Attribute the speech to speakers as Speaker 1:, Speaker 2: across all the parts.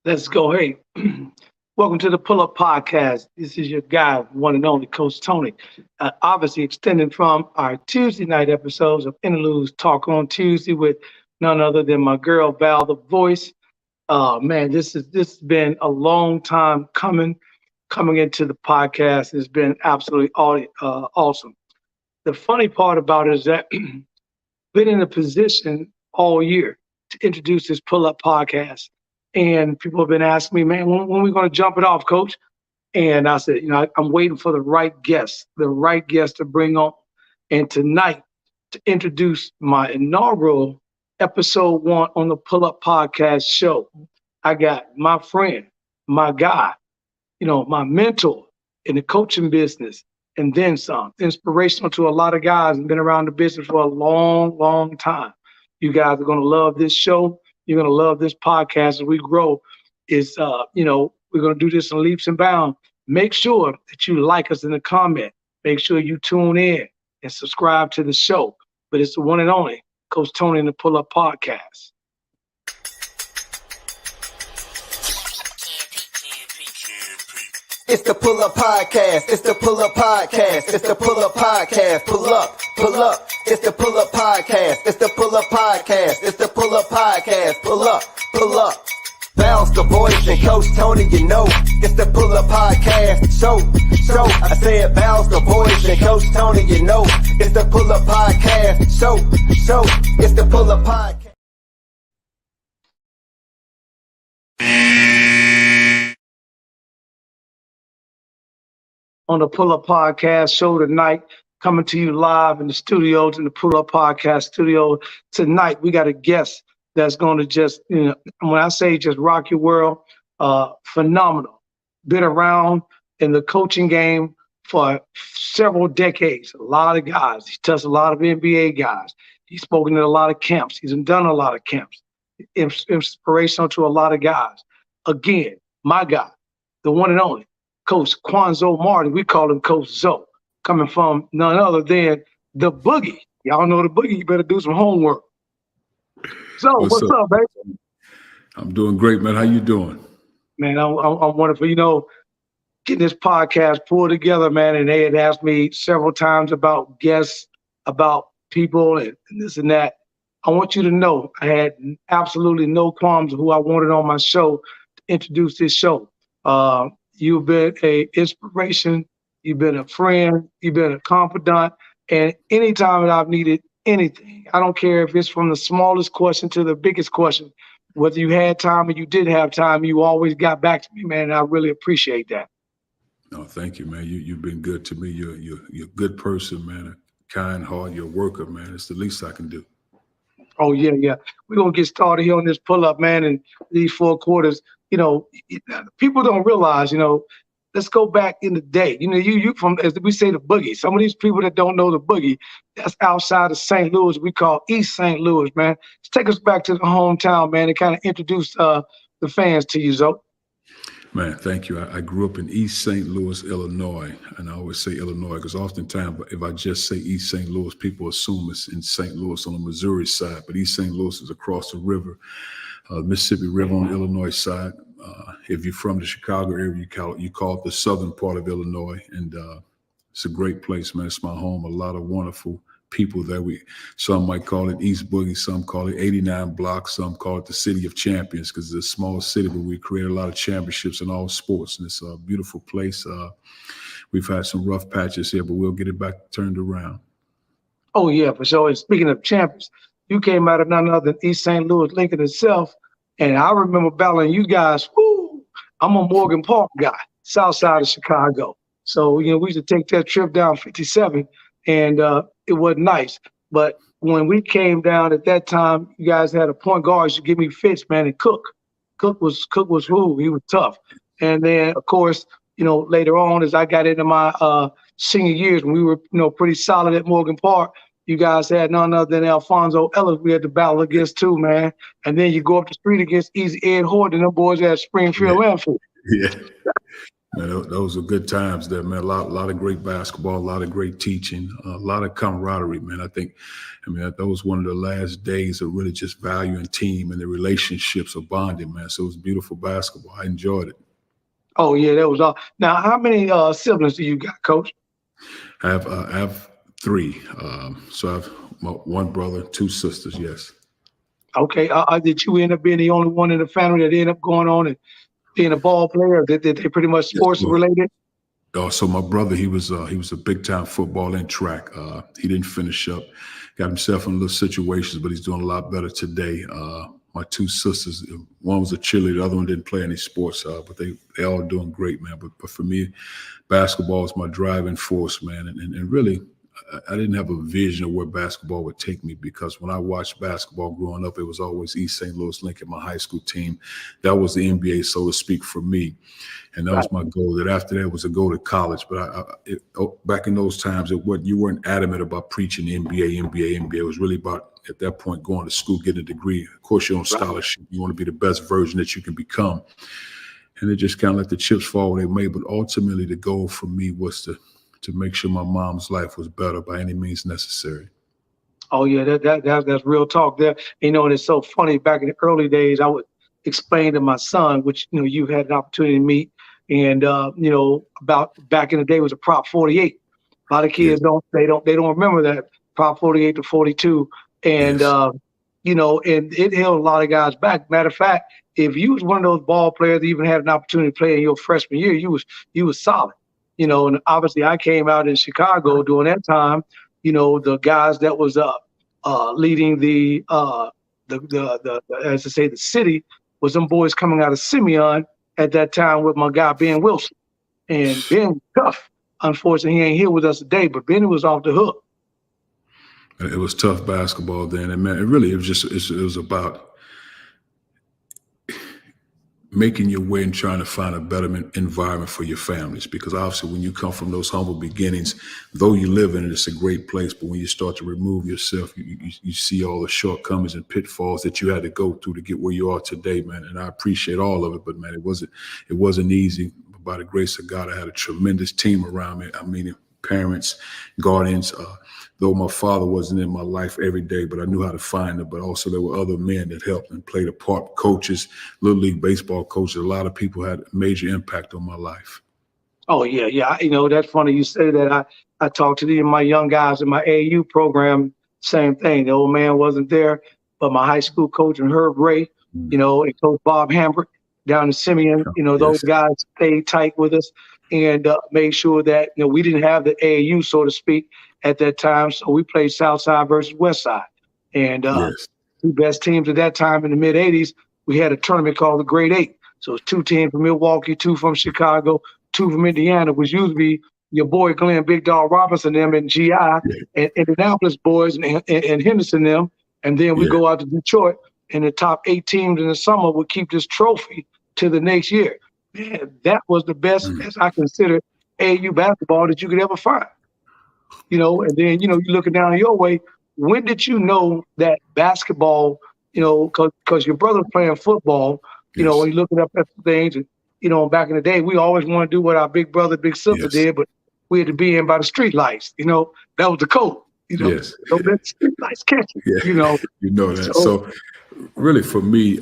Speaker 1: Let's go. Hey, welcome to the Pull Up Podcast. This is your guy, one and only Coach Tony. Obviously, extending from our Tuesday night episodes of Interludes Talk on Tuesday with none other than my girl Val, the voice. Man, this has been a long time coming into the podcast. It's been absolutely awesome. The funny part about it is that been in a position all year to introduce this Pull Up Podcast. And people have been asking me, man, when are we going to jump it off, coach? And I said, I'm waiting for the right guest to bring on. And tonight, to introduce my inaugural episode 1 on the Pull Up Podcast show, I got my friend, my guy, my mentor in the coaching business, and then some. Inspirational to a lot of guys and been around the business for a long, long time. You guys are going to love this show. You're going to love this podcast as we grow. We're going to do this in leaps and bounds. Make sure that you like us in the comment. Make sure you tune in and subscribe to the show. But it's the one and only Coach Tony and the Pull Up Podcast.
Speaker 2: It's the Pull Up Podcast. It's the Pull Up Podcast. It's the Pull Up Podcast. Pull up, pull up. It's the Pull Up Podcast. It's the Pull Up Podcast. It's the Pull Up Podcast. Pull up, pull up. Bounce the voice and Coach Tony, it's the Pull Up Podcast. So, I said bounce the voice and Coach Tony, it's the Pull Up Podcast. So, it's the Pull Up Podcast.
Speaker 1: On the Pull Up Podcast show tonight, coming to you live in the studios, in the Pull Up Podcast studio. Tonight, we got a guest that's going to just, when I say just rock your world, phenomenal. Been around in the coaching game for several decades. A lot of guys. He's touched a lot of NBA guys. He's spoken at a lot of camps. He's done a lot of camps. Inspirational to a lot of guys. Again, my guy, the one and only, Coach Quanzo Martin. We call him Coach Zoe, coming from none other than the Boogie. Y'all know the Boogie. You better do some homework. So, what's up, baby?
Speaker 3: I'm doing great, man. How you doing?
Speaker 1: Man, I'm wonderful. Getting this podcast pulled together, man, and they had asked me several times about guests, about people, and this and that. I want you to know I had absolutely no qualms of who I wanted on my show to introduce this show. You've been an inspiration. You've been a friend. You've been a confidant. And anytime that I've needed anything, I don't care if it's from the smallest question to the biggest question, whether you had time or you didn't have time, you always got back to me, man. And I really appreciate that.
Speaker 3: No, thank you, man. You've been good to me. You're a good person, man. A kind heart. You're a worker, man. It's the least I can do.
Speaker 1: Oh, yeah. We're going to get started here on this pull-up, man, in these 4 quarters. People don't realize, let's go back in the day. You from, as we say, the Boogie. Some of these people that don't know the Boogie, that's outside of St. Louis. We call East St. Louis, man. Just take us back to the hometown, man, and kind of introduce the fans to you, Zoe.
Speaker 3: Man, thank you. I grew up in East St. Louis, Illinois, and I always say Illinois because oftentimes if I just say East St. Louis, people assume it's in St. Louis on the Missouri side, but East St. Louis is across the river, Mississippi River on the Illinois side. If you're from the Chicago area, you call it the southern part of Illinois, and it's a great place, man. It's my home. A lot of wonderful people there. Some might call it East Boogie, some call it 89 Block, some call it the City of Champions because it's a small city, but we create a lot of championships in all sports, and it's a beautiful place. We've had some rough patches here, but we'll get it back turned around.
Speaker 1: Oh, yeah, for sure. And speaking of champions, you came out of none other than East St. Louis, Lincoln itself. And I remember battling you guys. Woo! I'm a Morgan Park guy, south side of Chicago. So, we used to take that trip down 57, and it wasn't nice. But when we came down at that time, you guys had a point guard to give me fits, man, and Cook. Cook was who? He was tough. And then, of course, later on, as I got into my senior years, when we were, pretty solid at Morgan Park, you guys had none other than Alfonso Ellis we had to battle against too, man. And then you go up the street against Easy Ed Horton and them boys at Springfield Landfill.
Speaker 3: Yeah. Man, those are good times there, man. A lot of great basketball, a lot of great teaching, a lot of camaraderie, man. I mean, that was one of the last days of really just valuing team and the relationships of bonding, man. So it was beautiful basketball. I enjoyed it.
Speaker 1: Oh yeah, that was all. Now, how many siblings do you got, Coach?
Speaker 3: I have three. So I have one brother, two sisters. Yes.
Speaker 1: Okay. Did you end up being the only one in the family that ended up going on and being a ball player? Did they pretty much
Speaker 3: Yes,
Speaker 1: sports related?
Speaker 3: So my brother, he was a big time football and track. He didn't finish up, got himself in little situations, but he's doing a lot better today. My two sisters, one was a cheerleader, the other one didn't play any sports, but they all doing great, man. But for me, basketball is my driving force, man. And really, I didn't have a vision of where basketball would take me, because when I watched basketball growing up, it was always East St. Louis Lincoln, my high school team. That was the NBA, so to speak, for me. And that was my goal. That after that was to go to college. But back in those times, you weren't adamant about preaching the NBA. It was really about, at that point, going to school, getting a degree. Of course, you're on scholarship. You want to be the best version that you can become. And it just kind of let the chips fall where they may. But ultimately, the goal for me was to make sure my mom's life was better by any means necessary.
Speaker 1: Oh yeah, that's real talk there. And it's so funny. Back in the early days, I would explain to my son, which you had an opportunity to meet, and about back in the day was a Prop 48. A lot of kids don't remember that Prop 48 to 42, and and it held a lot of guys back. Matter of fact, if you was one of those ball players that even had an opportunity to play in your freshman year, you was solid. And obviously I came out in Chicago during that time. The guys that was leading the as to say the city was them boys coming out of Simeon at that time with my guy Ben Wilson. And Ben was tough. Unfortunately, he ain't here with us today, but Ben was off the hook.
Speaker 3: It was tough basketball then, and man, it was about making your way and trying to find a better environment for your families. Because obviously when you come from those humble beginnings, though you live in it, it's a great place. But when you start to remove yourself, you see all the shortcomings and pitfalls that you had to go through to get where you are today, man. And I appreciate all of it. But man, it wasn't easy. By the grace of God, I had a tremendous team around me. I mean, parents, guardians, though my father wasn't in my life every day, but I knew how to find them. But also there were other men that helped and played a part, coaches, Little League baseball coaches. A lot of people had a major impact on my life.
Speaker 1: Oh, yeah. That's funny you say that. I talked to my young guys in my AAU program, same thing. The old man wasn't there, but my high school coach and Herb Ray, and Coach Bob Hambrick down in Simeon, those guys stayed tight with us and made sure that, we didn't have the AAU, so to speak, at that time. So we played South Side versus West Side. And two best teams at that time in the mid 80s, we had a tournament called the Great Eight. So it's two teams from Milwaukee, two from Chicago, two from Indiana, which used to be your boy Glenn Big Dog Robinson, them and GI, and Indianapolis boys and Henderson them. And then we go out to Detroit, and the top 8 teams in the summer would keep this trophy to the next year. Man, that was the best, as I consider, AAU basketball that you could ever find. And then, you're looking down your way. When did you know that basketball, because your brother's playing football, when you're looking up at things, and, back in the day, we always want to do what our big brother, big sister did, but we had to be in by the street lights. That was the code. Don't let the street lights catch you.
Speaker 3: You know that. So really for me,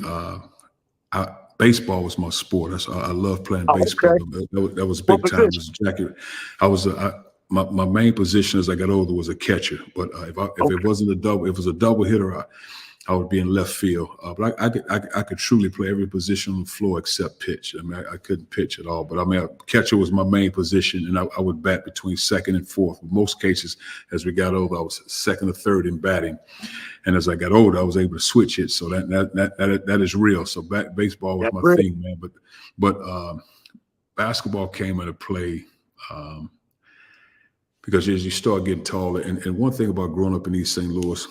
Speaker 3: baseball was my sport. I love playing baseball. Okay. That was big time. My main position as I got older was a catcher. But if it wasn't a double, if it was a double hitter, I would be in left field. But I could truly play every position on the floor except pitch. I mean, I couldn't pitch at all. But I mean, catcher was my main position, and I would bat between second and fourth. In most cases, as we got older, I was second or third in batting. And as I got older, I was able to switch it. So that is real. So baseball was my thing, man. But basketball came into play because as you start getting taller, and one thing about growing up in East St. Louis,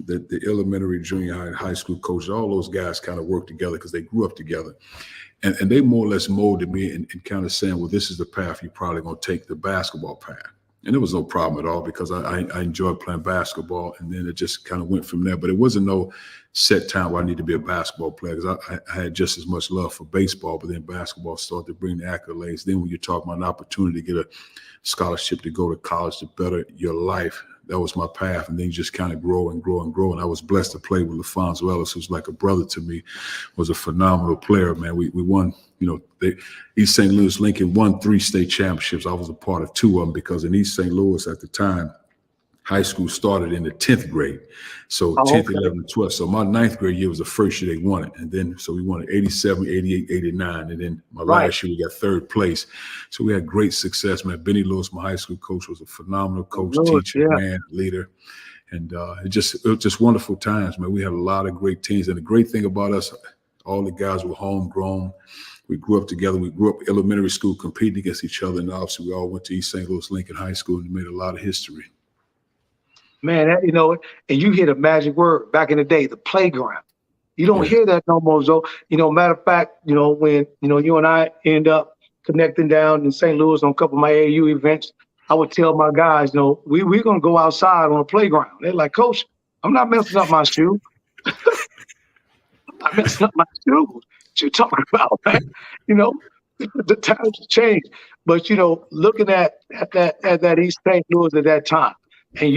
Speaker 3: that the elementary, junior high, and high school coaches, all those guys kind of work together because they grew up together. And they more or less molded me and kind of saying, well, this is the path you're probably going to take, the basketball path. And there was no problem at all because I enjoyed playing basketball, and then it just kind of went from there. But it wasn't no set time where I need to be a basketball player because I had just as much love for baseball, but then basketball started to bring the accolades. Then when you're talking about an opportunity to get a scholarship to go to college to better your life, that was my path. And then you just kind of grow and grow and grow. And I was blessed to play with LaFonso Ellis, who's like a brother to me, was a phenomenal player, man. We won, East St. Louis Lincoln won 3 state championships. I was a part of 2 of them because in East St. Louis at the time, high school started in the 10th grade. So 10th, 11th, and 12th. So my 9th grade year was the first year they won it. And then, so we won it 87, 88, 89. And then my last year, we got 3rd place. So we had great success, man. Benny Lewis, my high school coach, was a phenomenal coach, teacher, man, leader. And it was just wonderful times, man. We had a lot of great teams. And the great thing about us, all the guys were homegrown. We grew up together. We grew up elementary school competing against each other. And obviously, we all went to East St. Louis Lincoln High School and made a lot of history.
Speaker 1: Man, and you hear the magic word back in the day, the playground. You don't hear that no more, Zoe. Matter of fact, when, you and I end up connecting down in St. Louis on a couple of my AAU events, I would tell my guys, we're going to go outside on a playground. They're like, Coach, I'm not messing up my shoe. I'm not messing up my shoes. What you talking about, man? The times have changed. But, looking at that East St. Louis at that time, and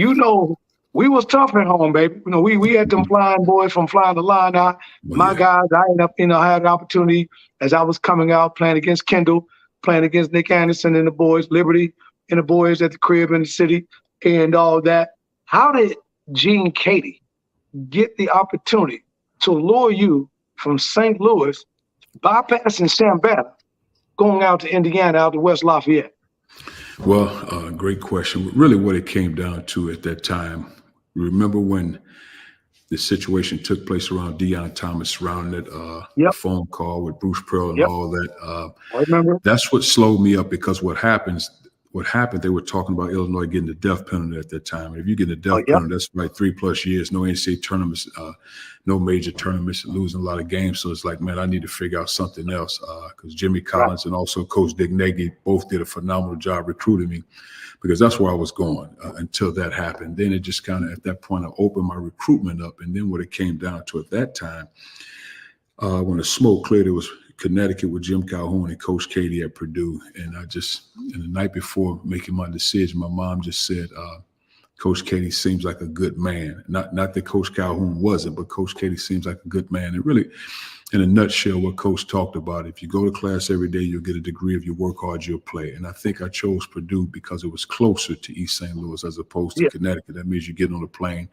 Speaker 1: we was tough at home, baby. We had them flying boys from flying the line out. My guys, I ended up, I had an opportunity as I was coming out playing against Kendall, playing against Nick Anderson and the boys, Liberty and the boys at the crib in the city and all that. How did Gene Keady get the opportunity to lure you from St. Louis, bypassing Sam Bennett, going out to Indiana, out to West Lafayette?
Speaker 3: Well, great question. Really what it came down to at that time, remember when the situation took place around Deion Thomas surrounding that phone call with Bruce Pearl and all that.
Speaker 1: I remember.
Speaker 3: That's what slowed me up because what happened, they were talking about Illinois getting the death penalty at that time. And if you get the death penalty, that's like 3+ years, no NCAA tournaments, no major tournaments, losing a lot of games. So it's like, man, I need to figure out something else because Jimmy Collins and also Coach Dick Nagy both did a phenomenal job recruiting me because that's where I was going until that happened. Then it just kind of, at that point, I opened my recruitment up. And then what it came down to at that time, when the smoke cleared, it was Connecticut with Jim Calhoun and Coach Keady at Purdue. And the night before making my decision, my mom just said, Coach Keady seems like a good man. Not that Coach Calhoun wasn't, but Coach Keady seems like a good man. And really, in a nutshell, what Coach talked about, if you go to class every day, you'll get a degree. If you work hard, you'll play. And I think I chose Purdue because it was closer to East St. Louis as opposed to Connecticut. That means you get on a plane.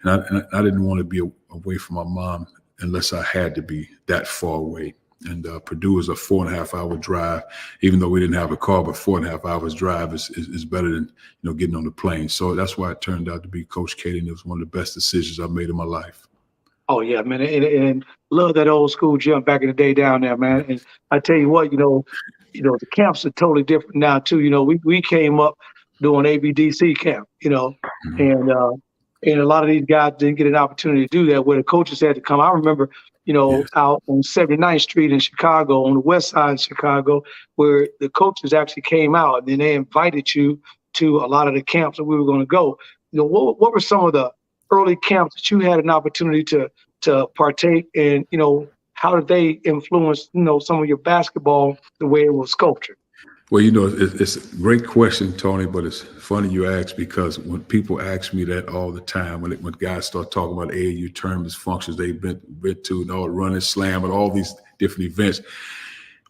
Speaker 3: And I didn't want to be away from my mom unless I had to be that far away. And Purdue is a 4.5-hour drive, even though we didn't have a car, but 4.5 hours drive is better than, getting on the plane. So that's why it turned out to be Coach Keady, and it was one of the best decisions I made in my life.
Speaker 1: Oh, yeah, man. And love that old school gym back in the day down there, man. And I tell you what, the camps are totally different now, too. We came up doing ABDC camp, and a lot of these guys didn't get an opportunity to do that where the coaches had to come. I remember, out on 79th Street in Chicago, on the west side of Chicago, where the coaches actually came out and then they invited you to a lot of the camps that we were going to go. What were some of the early camps that you had an opportunity to partake in? How did they influence, some of your basketball, the way it was sculptured?
Speaker 3: Well, it's a great question, Tony, but it's funny you ask because when people ask me that all the time, when guys start talking about AAU tournaments, functions they've been to, and all running slam and all these different events,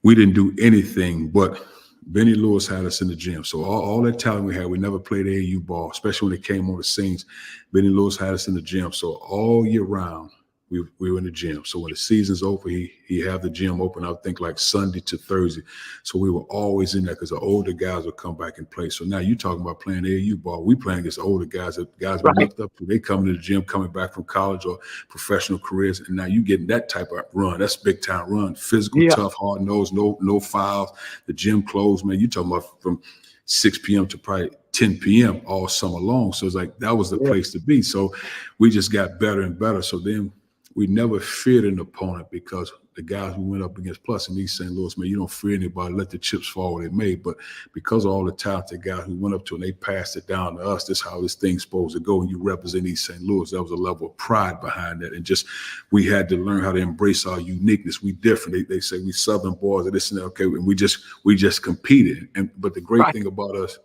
Speaker 3: we didn't do anything but Benny Lewis had us in the gym. So all that talent we had, we never played AAU ball, especially when it came on the scenes. Benny Lewis had us in the gym. So all year round, we were in the gym. So when the season's over, he had the gym open, I think like Sunday to Thursday. So we were always in there because the older guys would come back and play. So now you're talking about playing AAU ball. We playing against older guys that guys we looked up to. They come to the gym coming back from college or professional careers. And now you getting that type of run. That's big time run. Physical, tough, hard nosed, no fouls. The gym closed, man. You talking about from 6 p.m. to probably 10 p.m. all summer long. So it's like that was the place to be. So we just got better and better. So then we never feared an opponent because the guys we went up against, plus in East St. Louis, man, you don't fear anybody, let the chips fall where they may. But because of all the talented guys who went up to and they passed it down to us, this is how this thing's supposed to go. And you represent East St. Louis. That was a level of pride behind that. And just we had to learn how to embrace our uniqueness. We different. They say we Southern boys or this and that. Okay, and we just competed. But the great thing about us,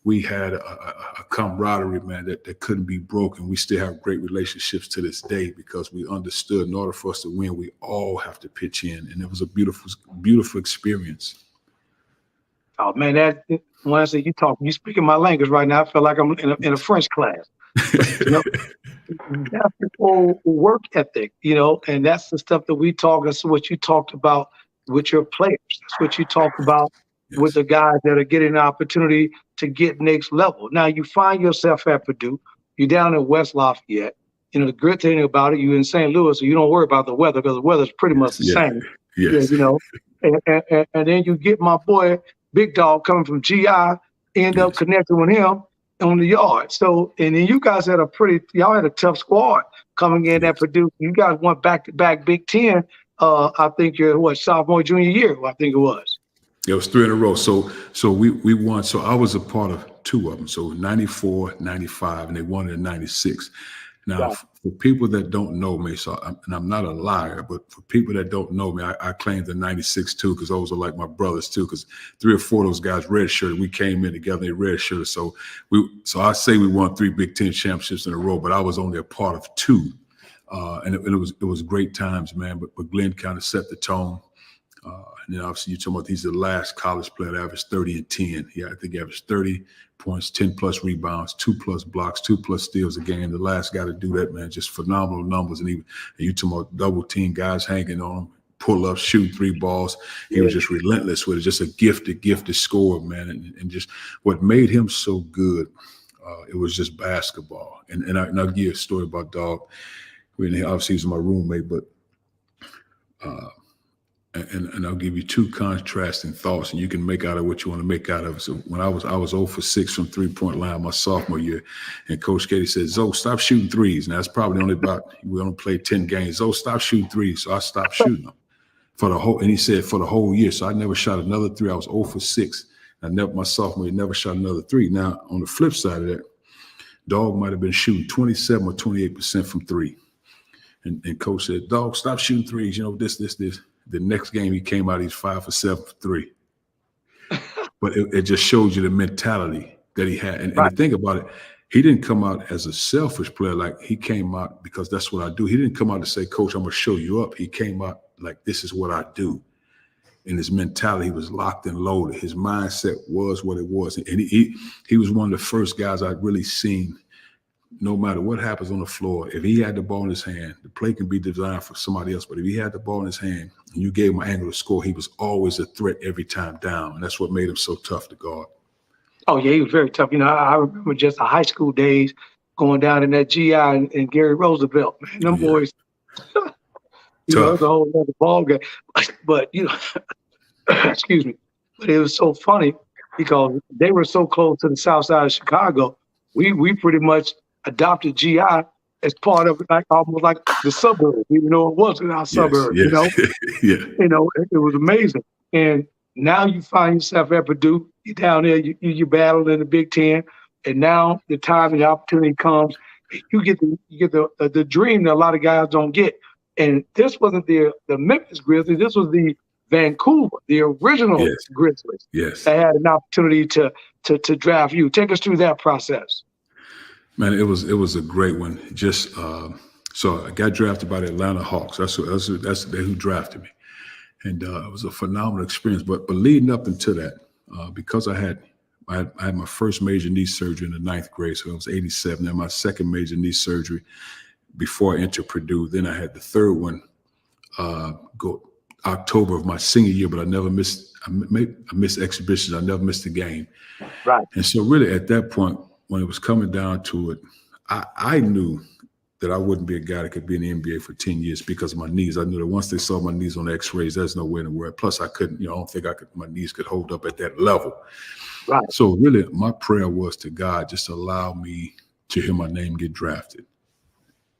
Speaker 3: we had a camaraderie, man, that couldn't be broken. We still have great relationships to this day because we understood in order for us to win, we all have to pitch in. And it was a beautiful, beautiful experience.
Speaker 1: Oh, man, that when I say you speaking my language right now, I feel like I'm in a French class. You know, that's the whole work ethic, you know, and that's the stuff that we talk. That's what you talked about with your players. That's what you talked about with the guys that are getting an opportunity to get next level. Now you find yourself at Purdue, you're down in West Lafayette. You know, the great thing about it, you're in St. Louis, so you don't worry about the weather because the weather's pretty much the same.
Speaker 3: Yes.
Speaker 1: You know, and then you get my boy, Big Dog, coming from GI, end up connecting with him on the yard. So, and then you guys had y'all had a tough squad coming in at Purdue. You guys went back-to-back Big Ten. I think your sophomore, junior year, I think it was.
Speaker 3: It was 3 in a row. So we won. So I was a part of 2 of them. So 94, 95, and they won in 96. Now, for people that don't know me, and I'm not a liar, but for people that don't know me, I claim the 96 too, because those are like my brothers too, because 3 or 4 of those guys redshirted. We came in together, they redshirted. So I say we won 3 Big Ten championships in a row, but I was only a part of 2. And it was great times, man. But Glenn kind of set the tone. And then obviously you're talking about he's the last college player to average 30 and 10. Yeah, I think he averaged 30 points, 10 plus rebounds, 2+ blocks, 2+ steals a game. The last guy to do that, man, just phenomenal numbers. And you talking about double team guys hanging on him, pull up, shoot 3 balls. He was just relentless with it. Just a gifted scorer, man. And just what made him so good, it was just basketball. And I'll give you a story about Dog. Obviously he's my roommate, but and I'll give you 2 contrasting thoughts, and you can make out of what you want to make out of it. So when I was 0 for 6 from 3-point line my sophomore year, and Coach Katie said, "Zoe, stop shooting threes." Now that's probably only we only played 10 games. "Zoe, stop shooting threes." So I stopped shooting them and he said for the whole year. So I never shot another 3. I was 0 for 6. My sophomore year never shot another 3. Now on the flip side of that, Dog might have been shooting 27 or 28% from 3. And Coach said, "Dog, stop shooting threes. You know, this. The next game he came out, he's 5 for 7 for 3. But it just shows you the mentality that he had. And the thing about it, he didn't come out as a selfish player. Like he came out because that's what I do. He didn't come out to say, "Coach, I'm going to show you up." He came out like, "This is what I do." And his mentality was locked and loaded. His mindset was what it was. And he was one of the first guys I'd really seen. No matter what happens on the floor, if he had the ball in his hand, the play can be designed for somebody else. But if he had the ball in his hand and you gave him an angle to score, he was always a threat every time down. And that's what made him so tough to guard. Oh,
Speaker 1: yeah, he was very tough. You know, I remember just the high school days going down in that GI and Gary Roosevelt. Man, them boys, you know, it was a whole other ball game. But, you know, excuse me. But it was so funny because they were so close to the south side of Chicago. We pretty much adopted GI as part of it, like almost like the suburbs, even though it wasn't our suburbs, you know? You know, it was amazing. And now you find yourself at Purdue, you're down there, you battle in the Big Ten, and now the time and the opportunity comes, you get the dream that a lot of guys don't get. And this wasn't the Memphis Grizzlies, this was the Vancouver, the original Grizzlies that had an opportunity to draft you. Take us through that process.
Speaker 3: Man, it was a great one. Just so I got drafted by the Atlanta Hawks. That's who drafted me, and it was a phenomenal experience. But leading up into that, because I had my first major knee surgery in the 9th grade, so I was 87. Then my second major knee surgery before I entered Purdue. Then I had the third one go October of my senior year, but I never missed. I missed exhibitions. I never missed a game.
Speaker 1: Right.
Speaker 3: And so really at that point, when it was coming down to it, I knew that I wouldn't be a guy that could be in the NBA for 10 years because of my knees. I knew that once they saw my knees on the x-rays, there's no way in the world. Plus I couldn't, I don't think my knees could hold up at that level.
Speaker 1: Right.
Speaker 3: So really my prayer was to God, just allow me to hear my name get drafted.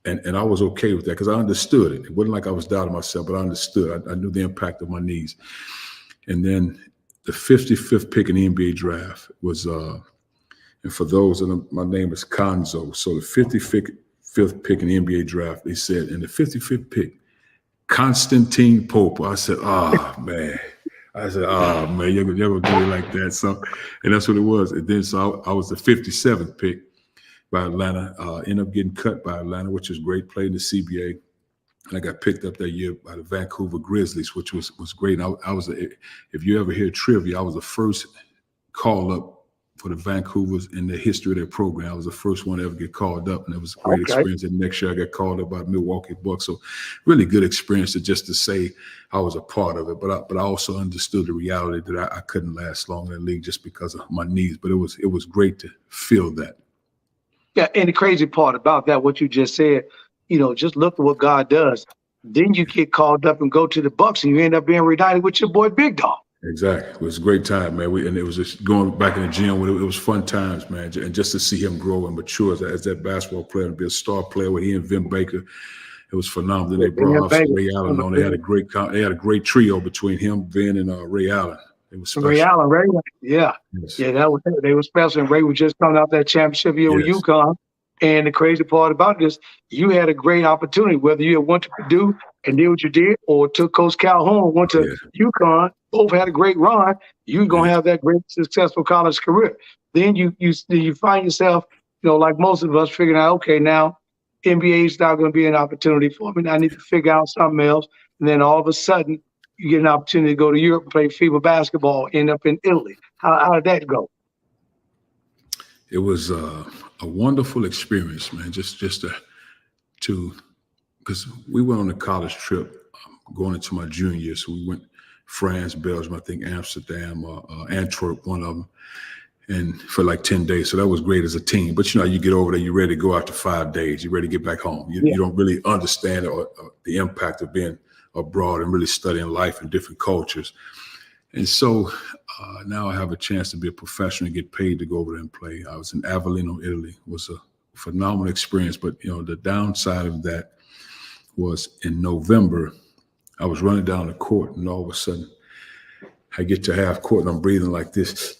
Speaker 3: and I was okay with that because I understood it. It wasn't like I was doubting myself, but I understood. I knew the impact of my knees. And then the 55th pick in the NBA draft was, and for those, my name is Konzo. So the 55th pick in the NBA draft, they said, in the 55th pick, Konstantin Pope. I said, man. You're going to do it like that. So, and that's what it was. And then, so I was the 57th pick by Atlanta, ended up getting cut by Atlanta, which was great, played in the CBA. And I got picked up that year by the Vancouver Grizzlies, which was great. And I was, if you ever hear trivia, I was the first call up for the Vancouvers in the history of their program. I was the first one to ever get called up, and it was a great experience. And next year I got called up by Milwaukee Bucks. So really good experience to say I was a part of it. But I also understood the reality that I couldn't last long in the league just because of my knees. But it was great to feel that.
Speaker 1: Yeah, and the crazy part about that, what you just said, just look at what God does. Then you get called up and go to the Bucks, and you end up being reunited with your boy Big Dog.
Speaker 3: Exactly. It was a great time, man. And it was just going back in the gym. It was fun times, man. And just to see him grow and mature as that basketball player and be a star player with he and Vin Baker, it was phenomenal. Then they brought Ray Allen on. They had a great trio between him, Vin, and Ray Allen. It was special.
Speaker 1: Ray, yeah. Yes. Yeah, they were special. And Ray was just coming out that championship year with UConn. And the crazy part about this, you had a great opportunity, whether you went to Purdue and did what you did, or took Coach Calhoun, went to UConn, both had a great run. You're going to have that great, successful college career. Then you find yourself, like most of us, figuring out, okay, now NBA is not going to be an opportunity for me. I need to figure out something else. And then all of a sudden, you get an opportunity to go to Europe and play FIBA basketball, end up in Italy. How did that go?
Speaker 3: It was a wonderful experience, man. Just to because we went on a college trip going into my junior year. So we went France, Belgium, I think Amsterdam, Antwerp, one of them, and for like 10 days. So that was great as a team. But you get over there, you're ready to go after 5 days. You're ready to get back home. You don't really understand the impact of being abroad and really studying life in different cultures. And so now I have a chance to be a professional and get paid to go over there and play. I was in Avellino, Italy. It was a phenomenal experience. But, the downside of that was in November, I was running down the court, and all of a sudden I get to half court and I'm breathing like this,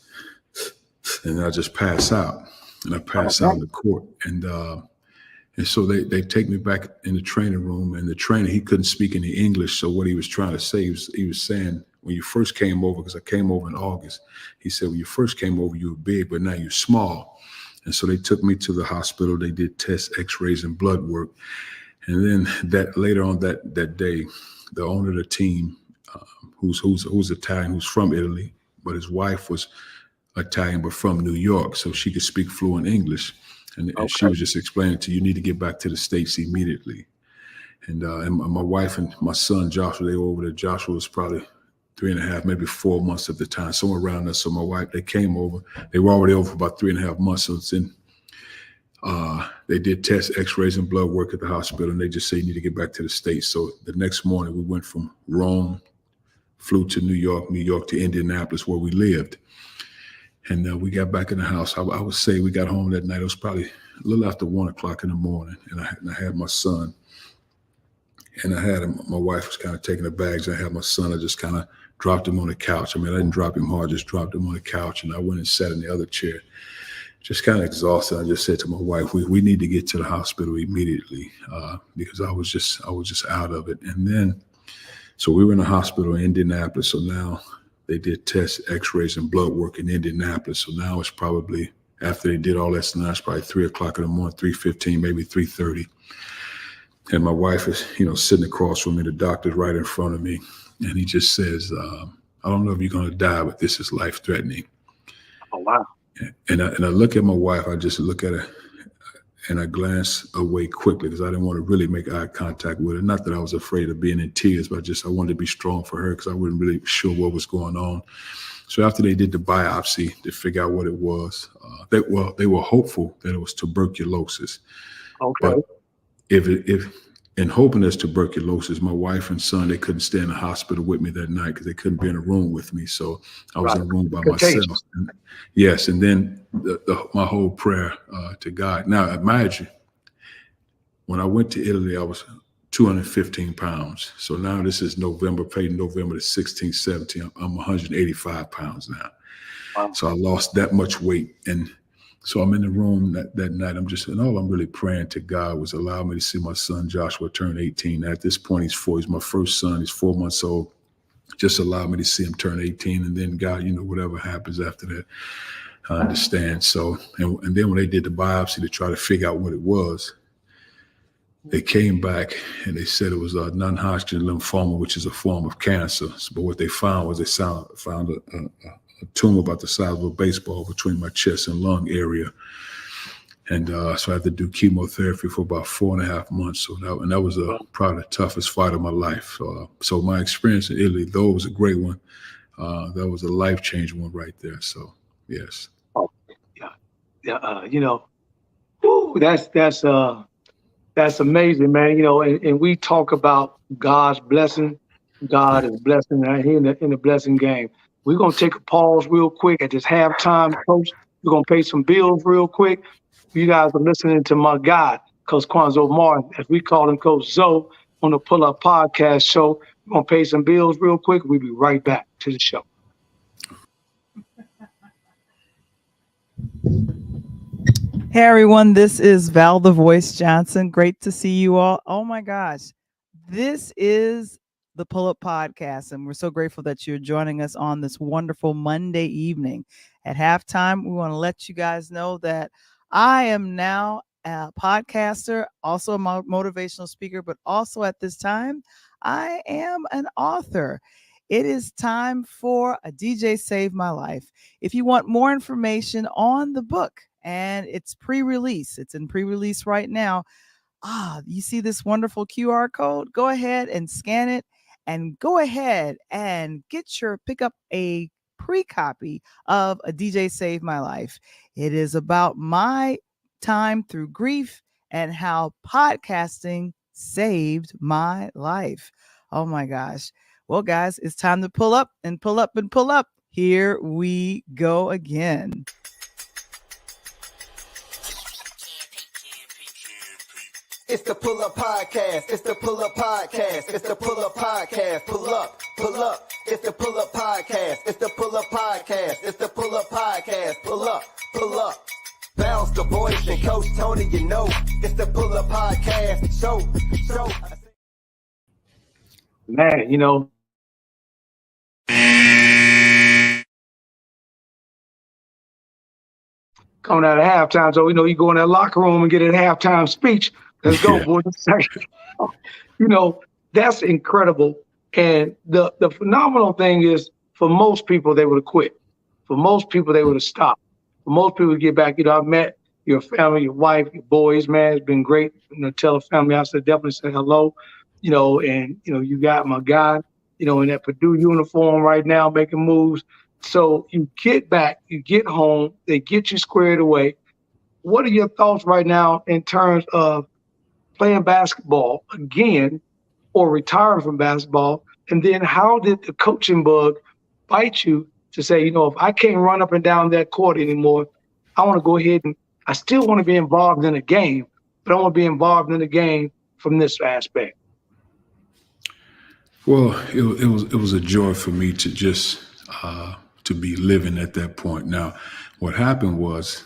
Speaker 3: and I just pass out. And I pass out in the court. And so they take me back in the training room, and the trainer, he couldn't speak any English. So what he was trying to say, he was saying, when you first came over, because I came over in August, he said, when you first came over, you were big, but now you're small. And so they took me to the hospital. They did tests, x-rays, and blood work. And then later on that day, the owner of the team, who's Italian, who's from Italy, but his wife was Italian, but from New York, so she could speak fluent English. And she was just explaining to you need to get back to the States immediately. And my wife and my son, Joshua, they were over there. Joshua was probably 3.5, maybe 4 months at the time, somewhere around there. So my wife, they came over. They were already over for about 3.5 months. So then they did tests, x-rays, and blood work at the hospital, and they just say you need to get back to the States. So the next morning we went from Rome, flew to New York to Indianapolis, where we lived. And we got back in the house. I would say we got home that night. It was probably a little after 1 o'clock in the morning, and I had my son. And I had him, my wife was kind of taking the bags. I had my son, I just kind of dropped him on the couch. I mean, I didn't drop him hard, just dropped him on the couch. And I went and sat in the other chair, just kind of exhausted. I just said to my wife, we need to get to the hospital immediately because I was just out of it. And then, so we were in the hospital in Indianapolis. So now they did tests, x-rays, and blood work in Indianapolis. So now it's probably, after they did all that, so now it's probably 3 o'clock in the morning, 3:15, maybe 3:30. And my wife is, sitting across from me. The doctor's right in front of me. And he just says, I don't know if you're going to die, but this is life-threatening.
Speaker 1: Oh, wow.
Speaker 3: And I look at my wife. I just look at her, and I glance away quickly because I didn't want to really make eye contact with her. Not that I was afraid of being in tears, but I wanted to be strong for her because I wasn't really sure what was going on. So after they did the biopsy to figure out what it was, they were hopeful that it was tuberculosis.
Speaker 1: Okay.
Speaker 3: But if in hoping it's tuberculosis, my wife and son, they couldn't stay in the hospital with me that night because they couldn't be in a room with me. So I was in a room by myself. And, yes. And then my whole prayer to God. Now, imagine when I went to Italy, I was 215 pounds. So now this is November the 16th, 17th. I'm 185 pounds now.
Speaker 1: Wow.
Speaker 3: So I lost that much weight. And so I'm in the room that night. And all I'm really praying to God was allow me to see my son Joshua turn 18. At this point, he's 4. He's my first son. He's 4 months old. Just allow me to see him turn 18. And then God, whatever happens after that, I understand. So, and then when they did the biopsy to try to figure out what it was, they came back and they said it was a non-Hodgkin lymphoma, which is a form of cancer. But what they found was found a tumor about the size of a baseball between my chest and lung area. And so I had to do chemotherapy for about 4.5 months. So that was probably the toughest fight of my life. So my experience in Italy, though it was a great one, that was a life-changing one right there. So, yes.
Speaker 1: Oh, yeah. Whew, that's amazing, man. And we talk about God's blessing. God is blessing in the blessing game. We're going to take a pause real quick at this halftime, Coach. We're going to pay some bills real quick. You guys are listening to my guy, Coach Quanzo Martin, as we call him, Coach Zoe, on the Pull Up Podcast show. We're going to pay some bills real quick. We'll be right back to the show.
Speaker 4: Hey everyone, this is Val the Voice Johnson. Great to see you all. Oh my gosh, this is the Pull Up Podcast, and we're so grateful that you're joining us on this wonderful Monday evening. At halftime, we want to let you guys know that I am now a podcaster, also a motivational speaker, but also at this time, I am an author. It is time for A DJ Saved My Life. If you want more information on the book, and it's pre-release. It's in pre-release right now. You see this wonderful QR code? Go ahead and scan it and go ahead and pick up a pre-copy of A DJ Saved My Life. It is about my time through grief and how podcasting saved my life. Oh my gosh. Well, guys, it's time to pull up and pull up and pull up. Here we go again.
Speaker 2: It's the Pull Up Podcast. It's the Pull Up Podcast. It's the Pull Up Podcast. Pull up, pull up. It's the Pull Up Podcast. It's the Pull Up Podcast. It's the Pull Up Podcast. Pull up, pull up. Bounce the voice and Coach Tony, it's the Pull Up Podcast. So.
Speaker 1: Man, coming out of halftime, so you go in that locker room and get a halftime speech. Let's go, boys. That's incredible. And the phenomenal thing is, for most people, they would have quit. For most people, they would have stopped. For most people to get back, I've met your family, your wife, your boys, man. It's been great. Tell the family I said definitely say hello. And you got my guy, in that Purdue uniform right now making moves. So you get back, you get home, they get you squared away. What are your thoughts right now in terms of playing basketball again or retiring from basketball? And then how did the coaching bug bite you to say, if I can't run up and down that court anymore, I want to go ahead and I still want to be involved in the game, but I want to be involved in the game from this aspect?
Speaker 3: Well, it was a joy for me to just to be living at that point. Now, what happened was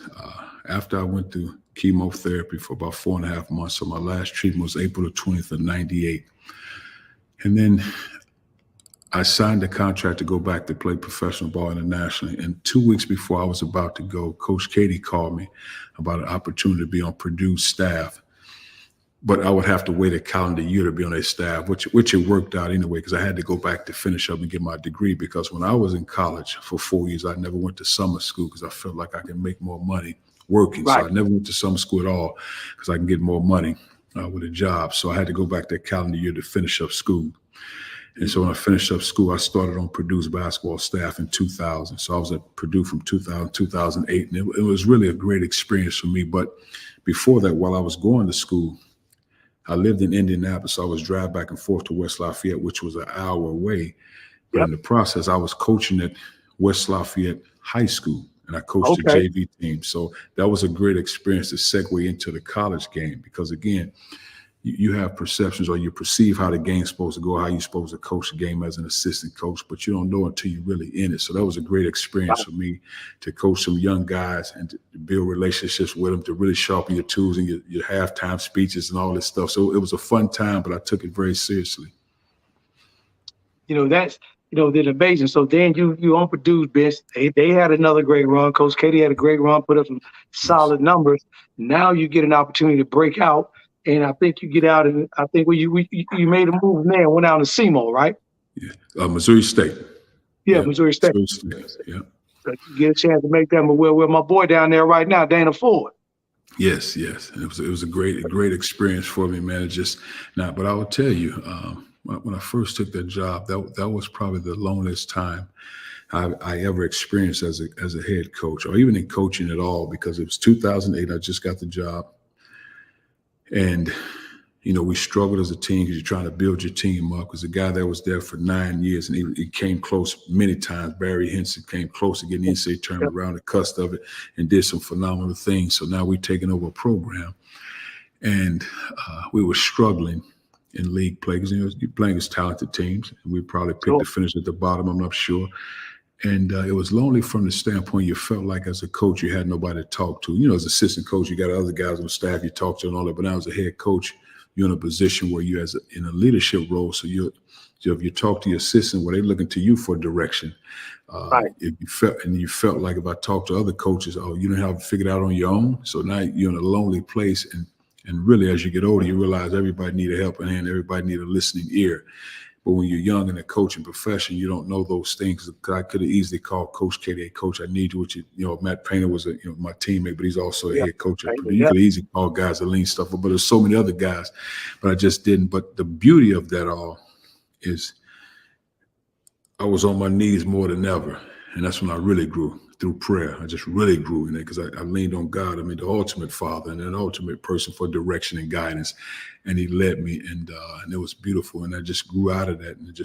Speaker 3: after I went through chemotherapy for about 4.5 months, so my last treatment was April the 20th of 98. And then I signed a contract to go back to play professional ball internationally. And 2 weeks before I was about to go, Coach Katie called me about an opportunity to be on Purdue's staff. But I would have to wait a calendar year to be on their staff, which it worked out anyway, because I had to go back to finish up and get my degree. Because when I was in college for 4 years, I never went to summer school because I felt like I could make more money working. Right. So I never went to summer school at all because I can get more money with a job. So I had to go back that calendar year to finish up school. And so when I finished up school, I started on Purdue's basketball staff in 2000. So I was at Purdue from 2000, 2008. And it was really a great experience for me. But before that, while I was going to school, I lived in Indianapolis, so I was driving back and forth to West Lafayette, which was an hour away. But in the process, I was coaching at West Lafayette High School. and I coached the
Speaker 1: Okay.
Speaker 3: JV team. So that was a great experience to segue into the college game because, again, you have perceptions or you perceive how the game's supposed to go, how you're supposed to coach the game as an assistant coach, but you don't know until you're really in it. So that was a great experience for me to coach some young guys and to build relationships with them, to really sharpen your tools and your halftime speeches and all this stuff. So it was a fun time, but I took it very seriously.
Speaker 1: That's they're amazing. So then you on Purdue's bench. They had another great run. Coach Katie had a great run, put up some solid numbers. Now you get an opportunity to break out. And I think you get out, and I think you made a move there and went out to SEMO, right?
Speaker 3: Yeah, Missouri State.
Speaker 1: Yeah, Missouri State.
Speaker 3: Yeah.
Speaker 1: So you get a chance to make that. Well, my boy down there right now, Dana Ford.
Speaker 3: Yes. And it was a great experience for me, man. But I will tell you, when I first took that job, that was probably the loneliest time I ever experienced as a head coach, or even in coaching at all, because it was 2008. I just got the job. And, we struggled as a team because you're trying to build your team up. Because the guy that was there for 9 years, and he came close many times. Barry Henson came close to getting the NCAA tournament around the cusp of it and did some phenomenal things. So now we're taking over a program. And we were struggling in league play because, you're playing against talented teams. And we probably picked to finish at the bottom, I'm not sure. And it was lonely from the standpoint you felt like as a coach you had nobody to talk to. As assistant coach, you got other guys on staff you talk to and all that. But now as a head coach, you're in a position where you're in a leadership role. So if you talk to your assistant, well, they're looking to you for direction.
Speaker 1: Right.
Speaker 3: If you felt like if I talked to other coaches, you don't have it figured out on your own. So now you're in a lonely place. And really, as you get older, you realize everybody need a helping hand, everybody need a listening ear. But when you're young in the coaching profession, you don't know those things. I could have easily called Coach Katie, hey, Coach, I need you. Matt Painter was my teammate, but he's also a head coach at Purdue. You could easily call guys to lean stuff up, but there's so many other guys, but I just didn't. But the beauty of that all is I was on my knees more than ever, and that's when I really grew. Through prayer, I just really grew in it because I leaned on God. The ultimate father and an ultimate person for direction and guidance. And he led me, and it was beautiful. And I just grew out of that. And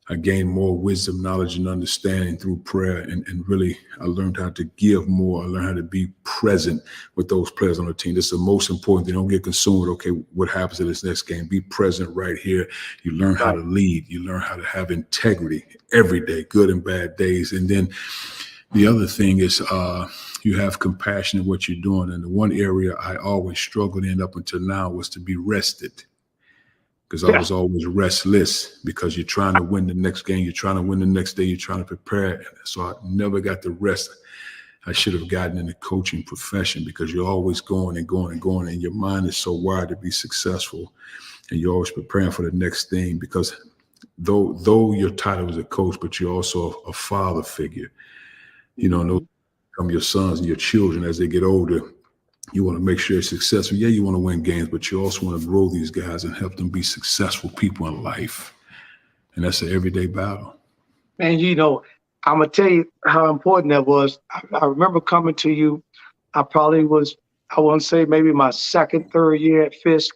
Speaker 3: I gained more wisdom, knowledge, and understanding through prayer. And really, I learned how to give more. I learned how to be present with those players on the team. That's the most important thing. Don't get consumed with, okay, what happens in this next game? Be present right here. You learn how to lead. You learn how to have integrity every day, good and bad days. And then the other thing is you have compassion in what you're doing. And the one area I always struggled in up until now was to be rested, because I was always restless because you're trying to win the next game. You're trying to win the next day. You're trying to prepare. So I never got the rest I should have gotten in the coaching profession, because you're always going and going and going. And your mind is so wired to be successful. And you're always preparing for the next thing, because though your title is a coach, but you're also a father figure. Those become your sons and your children as they get older. You want to make sure they're successful. Yeah, you want to win games, but you also want to grow these guys and help them be successful people in life. And that's an everyday battle.
Speaker 1: Man, I'm going to tell you how important that was. I remember coming to you. I probably was, I want to say maybe my second, third year at Fisk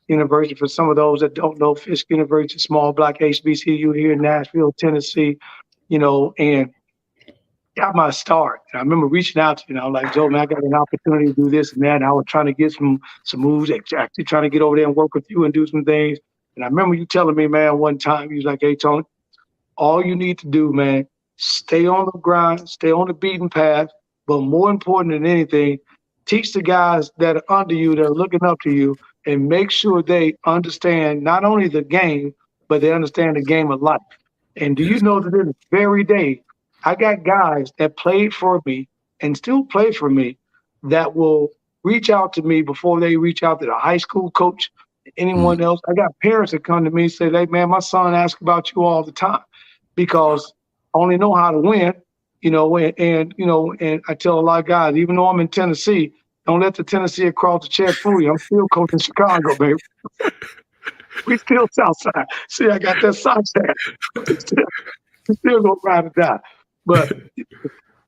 Speaker 1: University. For some of those that don't know, Fisk University, small black HBCU here in Nashville, Tennessee, and got my start. And I remember reaching out to you, like, Joe, man, I got an opportunity to do this and that. And I was trying to get some moves, actually trying to get over there and work with you and do some things. And I remember you telling me, man, one time, you was like, hey, Tony, all you need to do, man, stay on the grind, stay on the beaten path. But more important than anything, teach the guys that are under you, that are looking up to you, and make sure they understand not only the game, but they understand the game of life. And do you know that in the very day, I got guys that played for me and still play for me that will reach out to me before they reach out to the high school coach, anyone else. I got parents that come to me and say, hey, man, my son asks about you all the time because I only know how to win, and I tell a lot of guys, even though I'm in Tennessee, don't let the Tennessee across the chest fool you. I'm still coaching Chicago, baby. We still Southside. See, I got that Southside. We still gonna ride or die. But